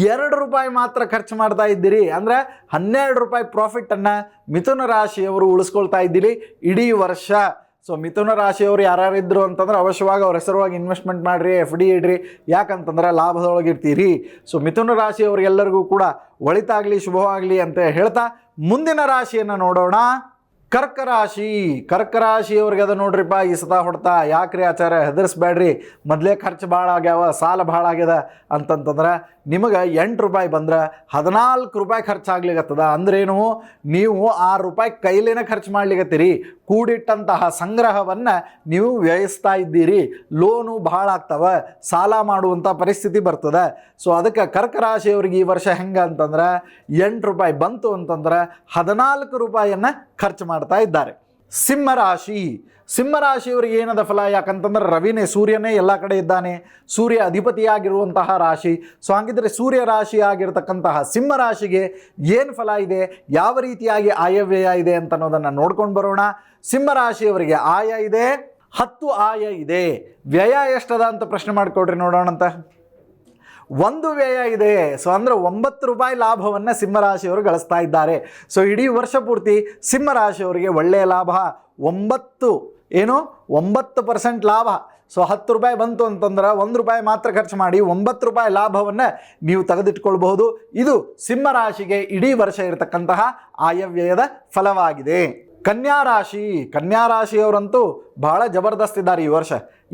2 ರೂಪಾಯಿ ಮಾತ್ರ ಖರ್ಚು ಮಾಡ್ತಾ ಇದ್ದೀರಿ. ಅಂದರೆ 12 ರೂಪಾಯಿ ಪ್ರಾಫಿಟನ್ನು ಮಿಥುನ ರಾಶಿಯವರು ಉಳಿಸ್ಕೊಳ್ತಾ ಇದ್ದೀರಿ ಇಡೀ ವರ್ಷ. ಸೊ ಮಿಥುನ ರಾಶಿಯವರು ಯಾರ್ಯಾರಿದ್ರು ಅಂತಂದ್ರೆ ಅವಶ್ಯವಾಗಿ ಅವ್ರ ಹೆಸರುವಾಗಿ ಇನ್ವೆಸ್ಟ್ಮೆಂಟ್ ಮಾಡಿರಿ, FD ಇಡ್ರಿ. ಯಾಕಂತಂದ್ರೆ ಲಾಭದೊಳಗಿರ್ತೀರಿ. ಸೊ ಮಿಥುನ ರಾಶಿಯವರಿಗೆಲ್ಲರಿಗೂ ಕೂಡ ಒಳಿತಾಗಲಿ, ಶುಭವಾಗಲಿ ಅಂತ ಹೇಳ್ತಾ ಮುಂದಿನ ರಾಶಿಯನ್ನು ನೋಡೋಣ. ಕರ್ಕ ರಾಶಿ, ಕರ್ಕ ರಾಶಿಯವ್ರಿಗೆ ಅದು ನೋಡ್ರಿಪ್ಪ ಈ ಸತ ಹೊಡ್ತಾ. ಯಾಕ್ರಿ ಆಚಾರ ಹೆದರ್ಸ್ಬೇಡ್ರಿ, ಮೊದಲೇ ಖರ್ಚು ಭಾಳ ಆಗ್ಯಾವ, ಸಾಲ ಭಾಳ ಆಗ್ಯದ ಅಂತಂತಂದ್ರೆ ನಿಮಗೆ 8 ರೂಪಾಯಿ ಬಂದ್ರೆ 14 ರೂಪಾಯಿ ಖರ್ಚಾಗ್ಲಿಕ್ಕತ್ತದ. ಅಂದ್ರೇನು, ನೀವು 6 ರೂಪಾಯಿ ಕೈಲೇನೆ ಖರ್ಚು ಮಾಡ್ಲಿಕ್ಕತ್ತೀರಿ. ಕೂಡಿಟ್ಟಂತಹ ಸಂಗ್ರಹವನ್ನು ನೀವು ವ್ಯಯಿಸ್ತಾ ಇದ್ದೀರಿ. ಲೋನು ಭಾಳ ಆಗ್ತವೆ, ಸಾಲ ಮಾಡುವಂಥ ಪರಿಸ್ಥಿತಿ ಬರ್ತದೆ. ಸೊ ಅದಕ್ಕೆ ಕರ್ಕ ರಾಶಿಯವ್ರಿಗೆ ಈ ವರ್ಷ ಹೆಂಗೆ ಅಂತಂದ್ರೆ 8 ರೂಪಾಯಿ ಬಂತು ಅಂತಂದ್ರೆ 14 ರೂಪಾಯಿಯನ್ನು ಖರ್ಚು ಮಾಡ್ತಾ ಇದ್ದಾರೆ. ಸಿಂಹರಾಶಿ, ಸಿಂಹರಾಶಿಯವರಿಗೆ ಏನದ ಫಲ? ಯಾಕಂತಂದ್ರೆ ರವಿನೇ, ಸೂರ್ಯನೇ ಎಲ್ಲ ಕಡೆ ಇದ್ದಾನೆ. ಸೂರ್ಯ ಅಧಿಪತಿಯಾಗಿರುವಂತಹ ರಾಶಿ. ಸೊ ಹಾಗಿದ್ರೆ ಸೂರ್ಯ ರಾಶಿ ಆಗಿರ್ತಕ್ಕಂತಹ ಸಿಂಹರಾಶಿಗೆ ಏನು ಫಲ ಇದೆ, ಯಾವ ರೀತಿಯಾಗಿ ಆಯವ್ಯಯ ಇದೆ ಅಂತ ಅನ್ನೋದನ್ನು ನೋಡ್ಕೊಂಡು ಬರೋಣ. ಸಿಂಹರಾಶಿಯವರಿಗೆ ಆಯ ಇದೆ, 10 ಆಯ ಇದೆ. ವ್ಯಯ ಎಷ್ಟದ ಅಂತ ಪ್ರಶ್ನೆ ಮಾಡಿಕೊಡ್ರಿ ನೋಡೋಣಂತ. 1 ವ್ಯಯ ಇದೆ. ಸೊ ಅಂದರೆ 9 ರೂಪಾಯಿ ಲಾಭವನ್ನು ಸಿಂಹರಾಶಿಯವರು ಗಳಿಸ್ತಾ ಇದ್ದಾರೆ. ಸೊ ಇಡೀ ವರ್ಷ ಪೂರ್ತಿ ಸಿಂಹರಾಶಿಯವರಿಗೆ ಒಳ್ಳೆಯ ಲಾಭ. 9% ಲಾಭ. ಸೊ 10 ರೂಪಾಯಿ ಬಂತು ಅಂತಂದ್ರೆ 1 ರೂಪಾಯಿ ಮಾತ್ರ ಖರ್ಚು ಮಾಡಿ 9 ರೂಪಾಯಿ ಲಾಭವನ್ನು ನೀವು ತೆಗೆದಿಟ್ಕೊಳ್ಬಹುದು. ಇದು ಸಿಂಹರಾಶಿಗೆ ಇಡೀ ವರ್ಷ ಇರತಕ್ಕಂತಹ ಆಯವ್ಯಯದ ಫಲವಾಗಿದೆ. ಕನ್ಯಾ ರಾಶಿ, ಕನ್ಯಾ ರಾಶಿಯವರಂತೂ ಭಾಳ ಜಬರ್ದಸ್ತ್ ಇದ್ದಾರೆ ಈ ವರ್ಷ.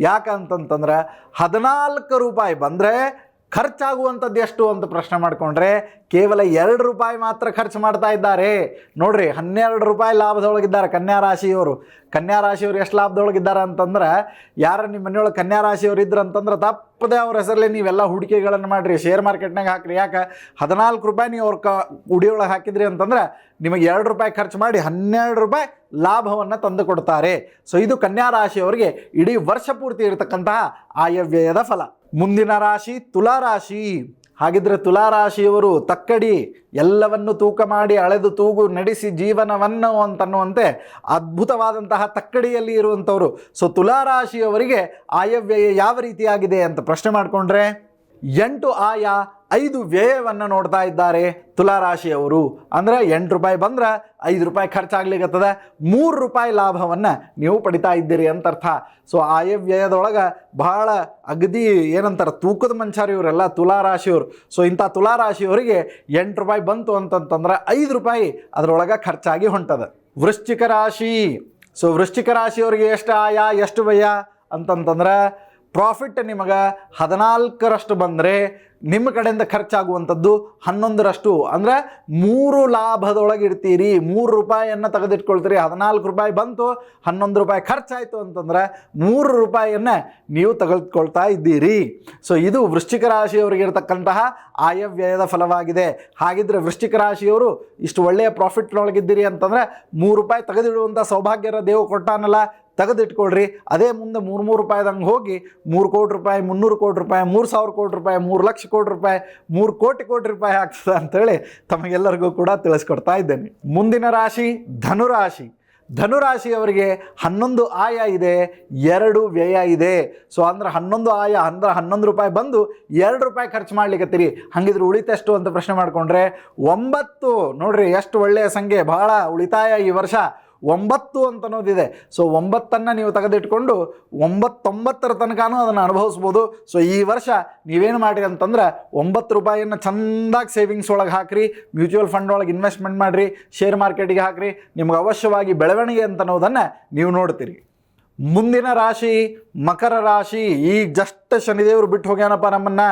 ಯಾಕಂತಂತಂದ್ರೆ 14 ರೂಪಾಯಿ ಬಂದರೆ ಖರ್ಚಾಗುವಂಥದ್ದು ಎಷ್ಟು ಅಂತ ಪ್ರಶ್ನೆ ಮಾಡಿಕೊಂಡ್ರೆ ಕೇವಲ 2 ರೂಪಾಯಿ ಮಾತ್ರ ಖರ್ಚು ಮಾಡ್ತಾ ಇದ್ದಾರೆ. ನೋಡ್ರಿ, 12 ರೂಪಾಯಿ ಲಾಭದೊಳಗಿದ್ದಾರೆ ಕನ್ಯಾ ರಾಶಿಯವರು. ಕನ್ಯಾ ರಾಶಿಯವರು ಎಷ್ಟು ಲಾಭದೊಳಗಿದ್ದಾರೆ ಅಂತಂದ್ರೆ, ಯಾರ ನಿಮ್ಮ ಮನೆಯೊಳಗೆ ಕನ್ಯಾ ರಾಶಿಯವರು ಇದ್ರು ಅಂತಂದ್ರೆ ತಪ್ಪದೆ ಅವ್ರ ಹೆಸರಲ್ಲಿ ನೀವೆಲ್ಲ ಹೂಡಿಕೆಗಳನ್ನು ಮಾಡಿರಿ, ಶೇರ್ ಮಾರ್ಕೆಟ್ನಾಗ ಹಾಕಿರಿ. ಯಾಕೆ 14 ರೂಪಾಯಿ ನೀವು ಅವ್ರ ಉಡಿಯೊಳಗೆ ಹಾಕಿದ್ರಿ ಅಂತಂದ್ರೆ ನಿಮಗೆ 2 ರೂಪಾಯಿ ಖರ್ಚು ಮಾಡಿ 12 ರೂಪಾಯಿ ಲಾಭವನ್ನು ತಂದು ಕೊಡ್ತಾರೆ. ಸೊ ಇದು ಕನ್ಯಾ ರಾಶಿಯವರಿಗೆ ಇಡೀ ವರ್ಷ ಪೂರ್ತಿ ಇರತಕ್ಕಂತಹ ಆಯವ್ಯಯದ ಫಲ. ಮುಂದಿನ ರಾಶಿ ತುಲಾರಾಶಿ. ಹಾಗಿದ್ರೆ ತುಲಾರಾಶಿಯವರು ತಕ್ಕಡಿ, ಎಲ್ಲವನ್ನು ತೂಕ ಮಾಡಿ ಅಳೆದು ತೂಗು ನಡೆಸಿ ಜೀವನವನ್ನು ಅಂತನ್ನುವಂತೆ ಅದ್ಭುತವಾದಂತಹ ತಕ್ಕಡಿಯಲ್ಲಿ ಇರುವಂಥವರು. ಸೊ ತುಲಾರಾಶಿಯವರಿಗೆ ಆಯವ್ಯಯ ಯಾವ ರೀತಿಯಾಗಿದೆ ಅಂತ ಪ್ರಶ್ನೆ ಮಾಡಿಕೊಂಡ್ರೆ 8 ಆಯ 5 ವ್ಯಯವನ್ನು ನೋಡ್ತಾ ಇದ್ದಾರೆ ತುಲಾರಾಶಿಯವರು. ಅಂದರೆ 8 ರೂಪಾಯಿ ಬಂದ್ರೆ 5 ರೂಪಾಯಿ ಖರ್ಚಾಗ್ಲಿಕ್ಕತ್ತದ, 3 ರೂಪಾಯಿ ಲಾಭವನ್ನು ನೀವು ಪಡಿತಾ ಇದ್ದೀರಿ ಅಂತ ಅರ್ಥ. ಸೊ ಆಯವ್ಯಯದೊಳಗೆ ಬಹಳ ಅಗದಿ ಏನಂತಾರೆ ತೂಕದ ಮನುಷ್ಯರು ಇವರೆಲ್ಲ ತುಲಾರಾಶಿಯವರು. ಸೊ ಇಂಥ ತುಲಾರಾಶಿಯವರಿಗೆ 8 ರೂಪಾಯಿ ಬಂತು ಅಂತಂತಂದ್ರೆ 5 ರೂಪಾಯಿ ಅದರೊಳಗೆ ಖರ್ಚಾಗಿ ಹೊಂಟದ. ವೃಶ್ಚಿಕ ರಾಶಿ. ಸೊ ವೃಶ್ಚಿಕ ರಾಶಿಯವರಿಗೆ ಎಷ್ಟು ಆಯ ಎಷ್ಟು ವ್ಯಯ ಅಂತಂತಂದ್ರೆ ಪ್ರಾಫಿಟ್ ನಿಮಗೆ 14ರಷ್ಟು ಬಂದರೆ ನಿಮ್ಮ ಕಡೆಯಿಂದ ಖರ್ಚಾಗುವಂಥದ್ದು 11ರಷ್ಟು. ಅಂದರೆ 3 ಲಾಭದೊಳಗೆ ಇರ್ತೀರಿ. 3 ರೂಪಾಯಿಯನ್ನು ತೆಗೆದಿಟ್ಕೊಳ್ತೀರಿ. 14 ರೂಪಾಯಿ ಬಂತು, 11 ರೂಪಾಯಿ ಖರ್ಚಾಯಿತು ಅಂತಂದ್ರೆ 3 ರೂಪಾಯಿಯನ್ನು ನೀವು ತೆಗೆದುಕೊಳ್ತಾ ಇದ್ದೀರಿ. ಸೊ ಇದು ವೃಶ್ಚಿಕ ರಾಶಿಯವರಿಗೆ ಇರತಕ್ಕಂತಹ ಆಯವ್ಯಯದ ಫಲವಾಗಿದೆ. ಹಾಗಿದ್ರೆ ವೃಶ್ಚಿಕ ರಾಶಿಯವರು ಇಷ್ಟು ಒಳ್ಳೆಯ ಪ್ರಾಫಿಟ್ನೊಳಗಿದ್ದೀರಿ ಅಂತಂದರೆ 3 ರೂಪಾಯಿ ತೆಗೆದಿಡುವಂಥ ಸೌಭಾಗ್ಯರ ದೇವ ಕೊಟ್ಟಾನಲ್ಲ, ತೆಗೆದಿಟ್ಕೊಳ್ರಿ. ಅದೇ ಮುಂದೆ 3 ರೂಪಾಯಿದಂಗೆ ಹೋಗಿ 3 ಕೋಟಿ ರೂಪಾಯಿ, 300 ಕೋಟಿ ರೂಪಾಯಿ, 3,000 ಕೋಟಿ ರೂಪಾಯಿ, 3 ಲಕ್ಷ ಕೋಟಿ ರೂಪಾಯಿ, 3 ಕೋಟಿ ರೂಪಾಯಿ ಆಗ್ತದೆ ಅಂತೇಳಿ ತಮಗೆಲ್ಲರಿಗೂ ಕೂಡ ತಿಳಿಸ್ಕೊಡ್ತಾ ಇದ್ದೇನೆ. ಮುಂದಿನ ರಾಶಿ ಧನುರಾಶಿ. ಧನುರಾಶಿಯವರಿಗೆ 11 ಆಯ ಇದೆ, 2 ವ್ಯಯ ಇದೆ. ಸೊ ಅಂದ್ರೆ 11 ಆಯ ಅಂದ್ರೆ 11 ರೂಪಾಯಿ ಬಂದು 2 ರೂಪಾಯಿ ಖರ್ಚು ಮಾಡ್ಲಿಕ್ಕತ್ತೀರಿ. ಹಂಗಿದ್ರೆ ಉಳಿತೆಷ್ಟು ಅಂತ ಪ್ರಶ್ನೆ ಮಾಡಿಕೊಂಡ್ರೆ 9. ನೋಡ್ರಿ ಎಷ್ಟು ಒಳ್ಳೆಯ ಸಂಖ್ಯೆ, ಬಹಳ ಉಳಿತಾಯ ಈ ವರ್ಷ 9 ಅಂತ ಅನ್ನೋದಿದೆ. ಸೊ 9ಅನ್ನು ನೀವು ತೆಗೆದಿಟ್ಕೊಂಡು 99ರ ತನಕನೂ ಅದನ್ನು ಅನುಭವಿಸ್ಬೋದು. ಸೊ ಈ ವರ್ಷ ನೀವೇನು ಮಾಡಿರಿ ಅಂತಂದ್ರೆ 9 ರೂಪಾಯಿಯನ್ನು ಚೆಂದಾಗಿ ಸೇವಿಂಗ್ಸ್ ಒಳಗೆ ಹಾಕ್ರಿ, ಮ್ಯೂಚುವಲ್ ಫಂಡ್ ಒಳಗೆ ಇನ್ವೆಸ್ಟ್ಮೆಂಟ್ ಮಾಡಿರಿ, ಶೇರ್ ಮಾರ್ಕೆಟಿಗೆ ಹಾಕ್ರಿ. ನಿಮ್ಗೆ ಅವಶ್ಯವಾಗಿ ಬೆಳವಣಿಗೆ ಅಂತ ಅನ್ನೋದನ್ನು ನೀವು ನೋಡ್ತೀರಿ. ಮುಂದಿನ ರಾಶಿ ಮಕರ ರಾಶಿ. ಈಗ ಜಸ್ಟ್ ಶನಿದೇವರು ಬಿಟ್ಟು ಹೋಗ್ಯಾನಪ್ಪ ನಮ್ಮನ್ನು,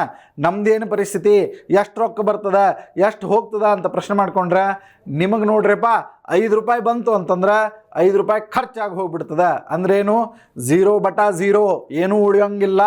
ನಮ್ದೇನು ಪರಿಸ್ಥಿತಿ, ಎಷ್ಟು ರೊಕ್ಕ ಬರ್ತದ, ಎಷ್ಟು ಹೋಗ್ತದ ಅಂತ ಪ್ರಶ್ನೆ ಮಾಡ್ಕೊಂಡ್ರೆ ನಿಮಗೆ ನೋಡ್ರಿಪ್ಪ 5 ರೂಪಾಯಿ ಬಂತು ಅಂತಂದ್ರೆ 5 ರೂಪಾಯಿ ಖರ್ಚಾಗಿ ಹೋಗ್ಬಿಡ್ತದ. ಅಂದ್ರೇನು 0/0, ಏನೂ ಉಳಿಯೋಂಗಿಲ್ಲ.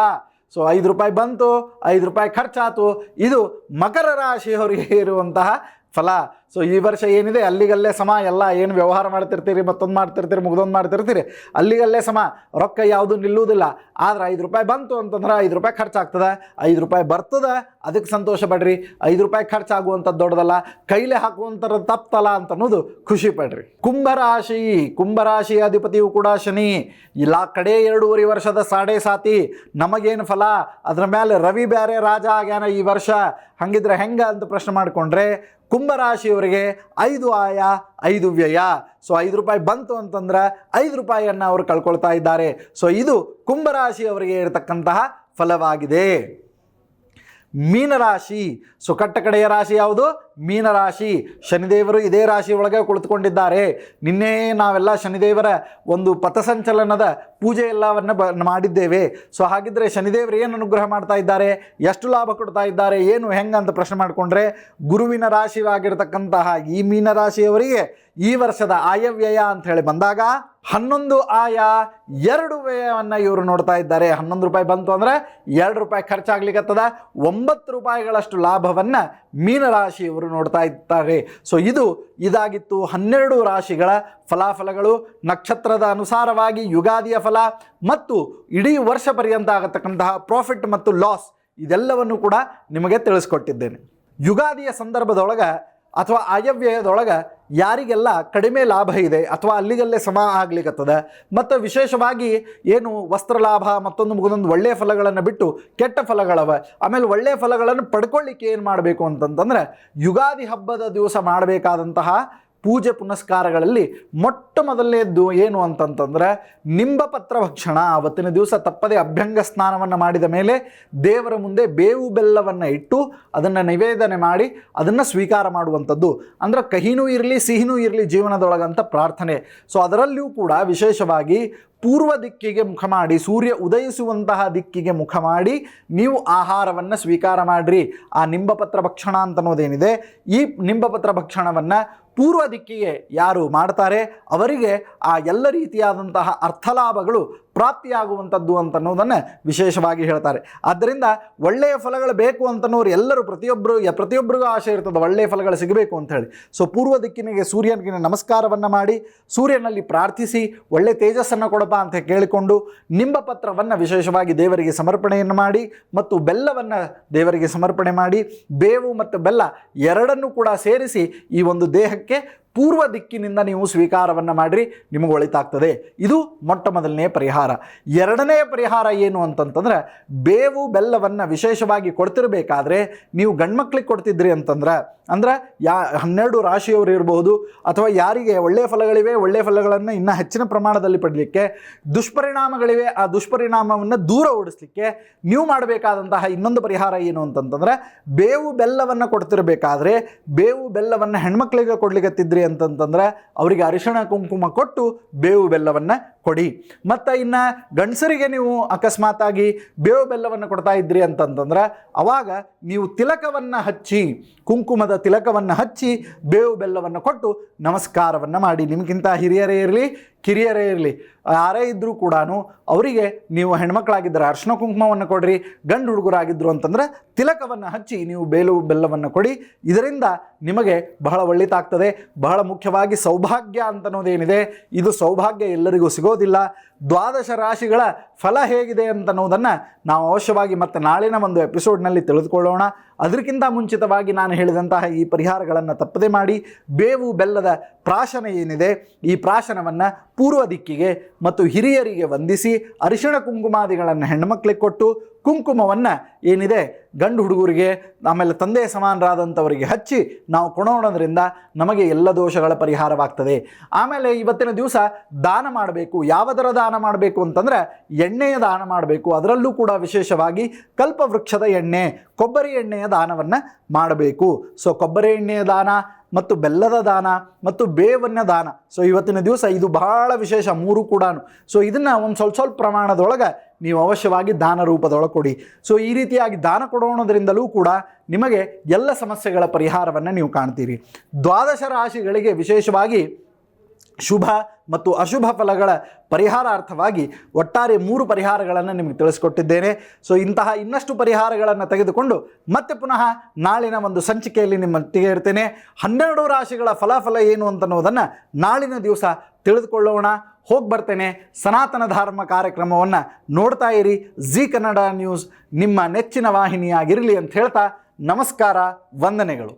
ಸೊ 5 ರೂಪಾಯಿ ಬಂತು, 5 ರೂಪಾಯಿ ಖರ್ಚಾತು. ಇದು ಮಕರ ರಾಶಿಯವರಿಗೆ ಇರುವಂತಹ ಫಲ. ಸೊ ಈ ವರ್ಷ ಏನಿದೆ ಅಲ್ಲಿಗಲ್ಲೇ ಸಮ. ಎಲ್ಲ ಏನು ವ್ಯವಹಾರ ಮಾಡ್ತಿರ್ತೀರಿ, ಮತ್ತೊಂದು ಮಾಡ್ತಿರ್ತೀರಿ, ಮುಗ್ದೊಂದು ಮಾಡ್ತಿರ್ತೀರಿ, ಅಲ್ಲಿಗಲ್ಲೇ ಸಮ. ರೊಕ್ಕ ಯಾವುದು ನಿಲ್ಲುವುದಿಲ್ಲ. ಆದರೆ 5 ರೂಪಾಯಿ ಬಂತು ಅಂತಂದ್ರೆ 5 ರೂಪಾಯಿ ಖರ್ಚಾಗ್ತದೆ, 5 ರೂಪಾಯಿ ಬರ್ತದೆ, ಅದಕ್ಕೆ ಸಂತೋಷ ಪಡ್ರಿ. 5 ರೂಪಾಯಿ ಖರ್ಚಾಗುವಂಥದ್ದು ದೊಡ್ಡದಲ್ಲ, ಕೈಲೇ ಹಾಕುವಂಥದ್ದು ತಪ್ಪಲ್ಲ ಅಂತ ಅನ್ನೋದು ಖುಷಿ ಪಡ್ರಿ. ಕುಂಭರಾಶಿ. ಕುಂಭರಾಶಿಯ ಅಧಿಪತಿಯು ಕೂಡ ಶನಿ. ಇಲ್ಲ ಕಡೆ 2.5 ವರ್ಷದ ಸಾಡೆ ಸಾತಿ. ನಮಗೇನು ಫಲ, ಅದರ ಮೇಲೆ ರವಿ ಬೇರೆ ರಾಜ ಆಗ್ಯಾನ ಈ ವರ್ಷ. ಹಂಗಿದ್ರೆ ಹೆಂಗ ಅಂತ ಪ್ರಶ್ನೆ ಮಾಡಿಕೊಂಡ್ರೆ ಕುಂಭರಾಶಿಯವರಿಗೆ 5 ಆಯ 5 ವ್ಯಯ. ಸೊ 5 ರೂಪಾಯಿ ಬಂತು ಅಂತಂದ್ರೆ 5 ರೂಪಾಯಿಯನ್ನು ಅವರು ಕಳ್ಕೊಳ್ತಾ ಇದ್ದಾರೆ. ಸೊ ಇದು ಕುಂಭರಾಶಿಯವರಿಗೆ ಇರತಕ್ಕಂತಹ ಫಲವಾಗಿದೆ. ಮೀನರಾಶಿ. ಸೊ ಕಟ್ಟಕಡೆಯ ರಾಶಿ ಯಾವುದು? ಮೀನರಾಶಿ. ಶನಿದೇವರು ಇದೇ ರಾಶಿ ಒಳಗೆ ಕುಳಿತುಕೊಂಡಿದ್ದಾರೆ. ನಿನ್ನೆ ನಾವೆಲ್ಲ ಶನಿದೇವರ ಒಂದು ಪಥಸಂಚಲನದ ಪೂಜೆ ಎಲ್ಲವನ್ನು ಮಾಡಿದ್ದೇವೆ. ಸೊ ಹಾಗಿದ್ರೆ ಶನಿದೇವರು ಏನು ಅನುಗ್ರಹ ಮಾಡ್ತಾ ಇದ್ದಾರೆ, ಎಷ್ಟು ಲಾಭ ಕೊಡ್ತಾ ಇದ್ದಾರೆ, ಏನು ಹೆಂಗೆ ಅಂತ ಪ್ರಶ್ನೆ ಮಾಡಿಕೊಂಡ್ರೆ ಗುರುವಿನ ರಾಶಿಯಾಗಿರ್ತಕ್ಕಂತಹ ಈ ಮೀನರಾಶಿಯವರಿಗೆ ಈ ವರ್ಷದ ಆಯವ್ಯಯ ಅಂತ ಹೇಳಿ ಬಂದಾಗ 11 ಆಯ 2 ವ್ಯಯವನ್ನು ಇವರು ನೋಡ್ತಾ ಇದ್ದಾರೆ. 11 ರೂಪಾಯಿ ಬಂತು ಅಂದರೆ 2 ರೂಪಾಯಿ ಖರ್ಚಾಗ್ಲಿಕ್ಕತ್ತದ. 9 ರೂಪಾಯಿಗಳಷ್ಟು ಲಾಭವನ್ನು ಮೀನರಾಶಿಯವರು ನೋಡ್ತಾ ಇದ್ದಾರೆ. ಸೊ ಇದಾಗಿತ್ತು 12 ರಾಶಿಗಳ ಫಲಾಫಲಗಳು. ನಕ್ಷತ್ರದ ಅನುಸಾರವಾಗಿ ಯುಗಾದಿಯ ಫಲ ಮತ್ತು ಇಡೀ ವರ್ಷ ಪರ್ಯಂತ ಆಗತಕ್ಕಂತಹ ಪ್ರಾಫಿಟ್ ಮತ್ತು ಲಾಸ್ ಇದೆಲ್ಲವನ್ನು ಕೂಡ ನಿಮಗೆ ತಿಳಿಸ್ಕೊಟ್ಟಿದ್ದೇನೆ. ಯುಗಾದಿಯ ಸಂದರ್ಭದೊಳಗೆ ಅಥವಾ ಆಯವ್ಯಯದೊಳಗೆ ಯಾರಿಗೆಲ್ಲ ಕಡಿಮೆ ಲಾಭ ಇದೆ ಅಥವಾ ಅಲ್ಲಿಗಲ್ಲೇ ಸಮ ಆಗ್ಲಿಕ್ಕತ್ತದ, ಮತ್ತು ವಿಶೇಷವಾಗಿ ಏನು ವಸ್ತ್ರ ಲಾಭ ಮತ್ತೊಂದು ಮುಗಿದೊಂದು ಒಳ್ಳೆಯ ಫಲಗಳನ್ನು ಬಿಟ್ಟು ಕೆಟ್ಟ ಫಲಗಳವ. ಆಮೇಲೆ ಒಳ್ಳೆಯ ಫಲಗಳನ್ನು ಪಡ್ಕೊಳ್ಳಿಕ್ಕೆ ಏನು ಮಾಡಬೇಕು ಅಂತಂತಂದರೆ ಯುಗಾದಿ ಹಬ್ಬದ ದಿವಸ ಮಾಡಬೇಕಾದಂತಹ ಪೂಜೆ ಪುನಸ್ಕಾರಗಳಲ್ಲಿ ಮೊಟ್ಟ ಮೊದಲನೇದ್ದು ಏನು ಅಂತಂತಂದರೆ ನಿಂಬಪತ್ರ ಭಕ್ಷಣ. ಆವತ್ತಿನ ದಿವಸ ತಪ್ಪದೆ ಅಭ್ಯಂಗ ಸ್ನಾನವನ್ನು ಮಾಡಿದ ಮೇಲೆ ದೇವರ ಮುಂದೆ ಬೇವು ಬೆಲ್ಲವನ್ನು ಇಟ್ಟು ಅದನ್ನು ನಿವೇದನೆ ಮಾಡಿ ಅದನ್ನು ಸ್ವೀಕಾರ ಮಾಡುವಂಥದ್ದು. ಅಂದರೆ ಕಹಿನೂ ಇರಲಿ ಸಿಹಿನೂ ಇರಲಿ ಜೀವನದೊಳಗಂತ ಪ್ರಾರ್ಥನೆ. ಸೊ ಅದರಲ್ಲಿಯೂ ಕೂಡ ವಿಶೇಷವಾಗಿ ಪೂರ್ವ ದಿಕ್ಕಿಗೆ ಮುಖ ಮಾಡಿ, ಸೂರ್ಯ ಉದಯಿಸುವಂತಹ ದಿಕ್ಕಿಗೆ ಮುಖ ಮಾಡಿ ನೀವು ಆಹಾರವನ್ನು ಸ್ವೀಕಾರ ಮಾಡಿರಿ. ಆ ನಿಂಬಪತ್ರ ಭಕ್ಷಣ ಅಂತನ್ನೋದೇನಿದೆ, ಈ ನಿಂಬಪತ್ರ ಭಕ್ಷಣವನ್ನು ಪೂರ್ವ ದಿಕ್ಕಿಗೆ ಯಾರು ಮಾಡ್ತಾರೆ ಅವರಿಗೆ ಆ ಎಲ್ಲ ರೀತಿಯಾದಂತಹ ಅರ್ಥಲಾಭಗಳು ಪ್ರಾಪ್ತಿಯಾಗುವಂಥದ್ದು ಅಂತನ್ನೋದನ್ನು ವಿಶೇಷವಾಗಿ ಹೇಳ್ತಾರೆ. ಆದ್ದರಿಂದ ಒಳ್ಳೆಯ ಫಲಗಳು ಬೇಕು ಅಂತನೋರು ಎಲ್ಲರೂ ಪ್ರತಿಯೊಬ್ಬರಿಗೂ ಆಸೆ ಇರ್ತದೆ ಒಳ್ಳೆಯ ಫಲಗಳು ಸಿಗಬೇಕು ಅಂತ ಹೇಳಿ. ಸೊ ಪೂರ್ವ ದಿಕ್ಕಿನಿಗೆ ಸೂರ್ಯನಿಗೆ ನಮಸ್ಕಾರವನ್ನು ಮಾಡಿ ಸೂರ್ಯನಲ್ಲಿ ಪ್ರಾರ್ಥಿಸಿ ಒಳ್ಳೆ ತೇಜಸ್ಸನ್ನು ಕೊಡಪ್ಪ ಅಂತ ಕೇಳಿಕೊಂಡು ನಿಂಬಪತ್ರವನ್ನು ವಿಶೇಷವಾಗಿ ದೇವರಿಗೆ ಸಮರ್ಪಣೆಯನ್ನು ಮಾಡಿ ಮತ್ತು ಬೆಲ್ಲವನ್ನು ದೇವರಿಗೆ ಸಮರ್ಪಣೆ ಮಾಡಿ ಬೇವು ಮತ್ತು ಬೆಲ್ಲ ಎರಡನ್ನೂ ಕೂಡ ಸೇರಿಸಿ ಈ ಒಂದು ದೇಹಕ್ಕೆ ಪೂರ್ವ ದಿಕ್ಕಿನಿಂದ ನೀವು ಸ್ವೀಕಾರವನ್ನು ಮಾಡಿರಿ, ನಿಮಗೆ ಒಳಿತಾಗ್ತದೆ. ಇದು ಮೊಟ್ಟ ಮೊದಲನೇ ಪರಿಹಾರ. ಎರಡನೇ ಪರಿಹಾರ ಏನು ಅಂತಂತಂದ್ರೆ ಬೇವು ಬೆಲ್ಲವನ್ನು ವಿಶೇಷವಾಗಿ ಕೊಡ್ತಿರಬೇಕಾದ್ರೆ ನೀವು ಗಂಡ್ಮಕ್ಳಿಗೆ ಕೊಡ್ತಿದ್ರಿ ಅಂತಂದ್ರೆ, ಅಂದ್ರೆ 12 ರಾಶಿಯವರು ಇರಬಹುದು ಅಥವಾ ಯಾರಿಗೆ ಒಳ್ಳೆಯ ಫಲಗಳಿವೆ, ಒಳ್ಳೆಯ ಫಲಗಳನ್ನು ಇನ್ನೂ ಹೆಚ್ಚಿನ ಪ್ರಮಾಣದಲ್ಲಿ ಪಡಲಿಕ್ಕೆ, ದುಷ್ಪರಿಣಾಮಗಳಿವೆ, ಆ ದುಷ್ಪರಿಣಾಮವನ್ನು ದೂರ ಓಡಿಸ್ಲಿಕ್ಕೆ ನೀವು ಮಾಡಬೇಕಾದಂತಹ ಇನ್ನೊಂದು ಪರಿಹಾರ ಏನು ಅಂತಂತಂದ್ರೆ ಬೇವು ಬೆಲ್ಲವನ್ನು ಕೊಡ್ತಿರಬೇಕಾದ್ರೆ ಬೇವು ಬೆಲ್ಲವನ್ನು ಹೆಣ್ಮಕ್ಳಿಗೆ ಕೊಡ್ಲಿಕ್ಕತ್ತಿದ್ರಿ ಅಂತಂತಂದ್ರೆ ಅವರಿಗೆ ಅರಿಶಿಣ ಕುಂಕುಮ ಕೊಟ್ಟು ಬೇವು ಬೆಲ್ಲವನ್ನು ಕೊಡಿ. ಮತ್ತು ಇನ್ನು ಗಂಡಸರಿಗೆ ನೀವು ಅಕಸ್ಮಾತಾಗಿ ಬೇವು ಬೆಲ್ಲವನ್ನು ಕೊಡ್ತಾ ಇದ್ರಿ ಅಂತಂತಂದ್ರೆ ಅವಾಗ ನೀವು ತಿಲಕವನ್ನು ಹಚ್ಚಿ, ಕುಂಕುಮದ ತಿಲಕವನ್ನು ಹಚ್ಚಿ ಬೇವು ಬೆಲ್ಲವನ್ನು ಕೊಟ್ಟು ನಮಸ್ಕಾರವನ್ನು ಮಾಡಿ. ನಿಮಗಿಂತ ಹಿರಿಯರೇ ಇರಲಿ ಕಿರಿಯರೇ ಇರಲಿ ಯಾರೇ ಇದ್ದರೂ ಕೂಡ ಅವರಿಗೆ ನೀವು ಹೆಣ್ಮಕ್ಳಾಗಿದ್ದರೆ ಅರ್ಶಿನ ಕುಂಕುಮವನ್ನು ಕೊಡ್ರಿ, ಗಂಡು ಹುಡುಗರಾಗಿದ್ದರು ಅಂತಂದರೆ ತಿಲಕವನ್ನು ಹಚ್ಚಿ ನೀವು ಬೇವು ಬೆಲ್ಲವನ್ನು ಕೊಡಿ. ಇದರಿಂದ ನಿಮಗೆ ಬಹಳ ಒಳ್ಳೆಯದಾಗ್ತದೆ. ಬಹಳ ಮುಖ್ಯವಾಗಿ ಸೌಭಾಗ್ಯ ಅಂತನ್ನೋದೇನಿದೆ, ಇದು ಸೌಭಾಗ್ಯ ಎಲ್ಲರಿಗೂ ಸಿಗೋದಿಲ್ಲ. 12 ರಾಶಿಗಳ ಫಲ ಹೇಗಿದೆ ಅಂತನ್ನೋದನ್ನು ನಾವು ಅವಶ್ಯವಾಗಿ ಮತ್ತೆ ನಾಳಿನ ಒಂದು ಎಪಿಸೋಡ್ನಲ್ಲಿ ತಿಳಿದುಕೊಳ್ಳೋಣ. ಅದಕ್ಕಿಂತ ಮುಂಚಿತವಾಗಿ ನಾನು ಹೇಳಿದಂತಹ ಈ ಪರಿಹಾರಗಳನ್ನು ತಪ್ಪದೆ ಮಾಡಿ. ಬೇವು ಬೆಲ್ಲದ ಪ್ರಾಶನ ಏನಿದೆ, ಈ ಪ್ರಾಶನವನ್ನು ಪೂರ್ವ ದಿಕ್ಕಿಗೆ ಮತ್ತು ಹಿರಿಯರಿಗೆ ವಂದಿಸಿ ಅರಿಶಿಣ ಕುಂಕುಮಾದಿಗಳನ್ನು ಹೆಣ್ಣುಮಕ್ಕಳಿಗೆ ಕೊಟ್ಟು ಕುಂಕುಮವನ್ನು ಏನಿದೆ ಗಂಡು ಹುಡುಗರಿಗೆ ಆಮೇಲೆ ತಂದೆ ಸಮಾನರಾದಂಥವರಿಗೆ ಹಚ್ಚಿ ನಾವು ಕೊಡೋಣದ್ರಿಂದ ನಮಗೆ ಎಲ್ಲ ದೋಷಗಳ ಪರಿಹಾರವಾಗ್ತದೆ. ಆಮೇಲೆ ಇವತ್ತಿನ ದಿವಸ ದಾನ ಮಾಡಬೇಕು. ಯಾವುದರ ದಾನ ಮಾಡಬೇಕು ಅಂತಂದರೆ ಎಣ್ಣೆಯ ದಾನ ಮಾಡಬೇಕು. ಅದರಲ್ಲೂ ಕೂಡ ವಿಶೇಷವಾಗಿ ಕಲ್ಪವೃಕ್ಷದ ಎಣ್ಣೆ, ಕೊಬ್ಬರಿ ಎಣ್ಣೆಯ ದಾನವನ್ನು ಮಾಡಬೇಕು. ಸೊ ಕೊಬ್ಬರಿ ಎಣ್ಣೆಯ ದಾನ ಮತ್ತು ಬೆಲ್ಲದ ದಾನ ಮತ್ತು ಬೇವನ್ನ ದಾನ. ಸೊ ಇವತ್ತಿನ ದಿವಸ ಇದು ಬಹಳ ವಿಶೇಷ, ಮೂರು ಕೂಡ. ಸೊ ಇದನ್ನು ಒಂದು ಸ್ವಲ್ಪ ಪ್ರಮಾಣದೊಳಗೆ ನೀವು ಅವಶ್ಯವಾಗಿ ದಾನ ರೂಪದೊಳಗೆ ಕೊಡಿ. ಸೊ ಈ ರೀತಿಯಾಗಿ ದಾನ ಕೊಡೋಣದ್ರಿಂದಲೂ ಕೂಡ ನಿಮಗೆ ಎಲ್ಲ ಸಮಸ್ಯೆಗಳ ಪರಿಹಾರವನ್ನು ನೀವು ಕಾಣ್ತೀರಿ. ದ್ವಾದಶ ರಾಶಿಗಳಿಗೆ ವಿಶೇಷವಾಗಿ ಶುಭ ಮತ್ತು ಅಶುಭ ಫಲಗಳ ಪರಿಹಾರಾರ್ಥವಾಗಿ ಒಟ್ಟಾರೆ 3 ಪರಿಹಾರಗಳನ್ನು ನಿಮಗೆ ತಿಳಿಸ್ಕೊಟ್ಟಿದ್ದೇನೆ. ಸೊ ಇಂತಹ ಇನ್ನಷ್ಟು ಪರಿಹಾರಗಳನ್ನು ತೆಗೆದುಕೊಂಡು ಮತ್ತೆ ಪುನಃ ನಾಳಿನ ಒಂದು ಸಂಚಿಕೆಯಲ್ಲಿ ನಿಮ್ಮೊಟ್ಟಿಗೆ ಇರ್ತೇನೆ. 12 ರಾಶಿಗಳ ಫಲಾಫಲ ಏನು ಅಂತನ್ನೋದನ್ನು ನಾಳಿನ ದಿವಸ ತಿಳಿದುಕೊಳ್ಳೋಣ. ಹೋಗಿ ಬರ್ತೇನೆ. ಸನಾತನ ಧರ್ಮ ಕಾರ್ಯಕ್ರಮವನ್ನು ನೋಡ್ತಾ ಇರಿ. ಜಿ ಕನ್ನಡ ನ್ಯೂಸ್ ನಿಮ್ಮ ನೆಚ್ಚಿನ ವಾಹಿನಿಯಾಗಿರಲಿ ಅಂತ ಹೇಳ್ತಾ ನಮಸ್ಕಾರ, ವಂದನೆಗಳು.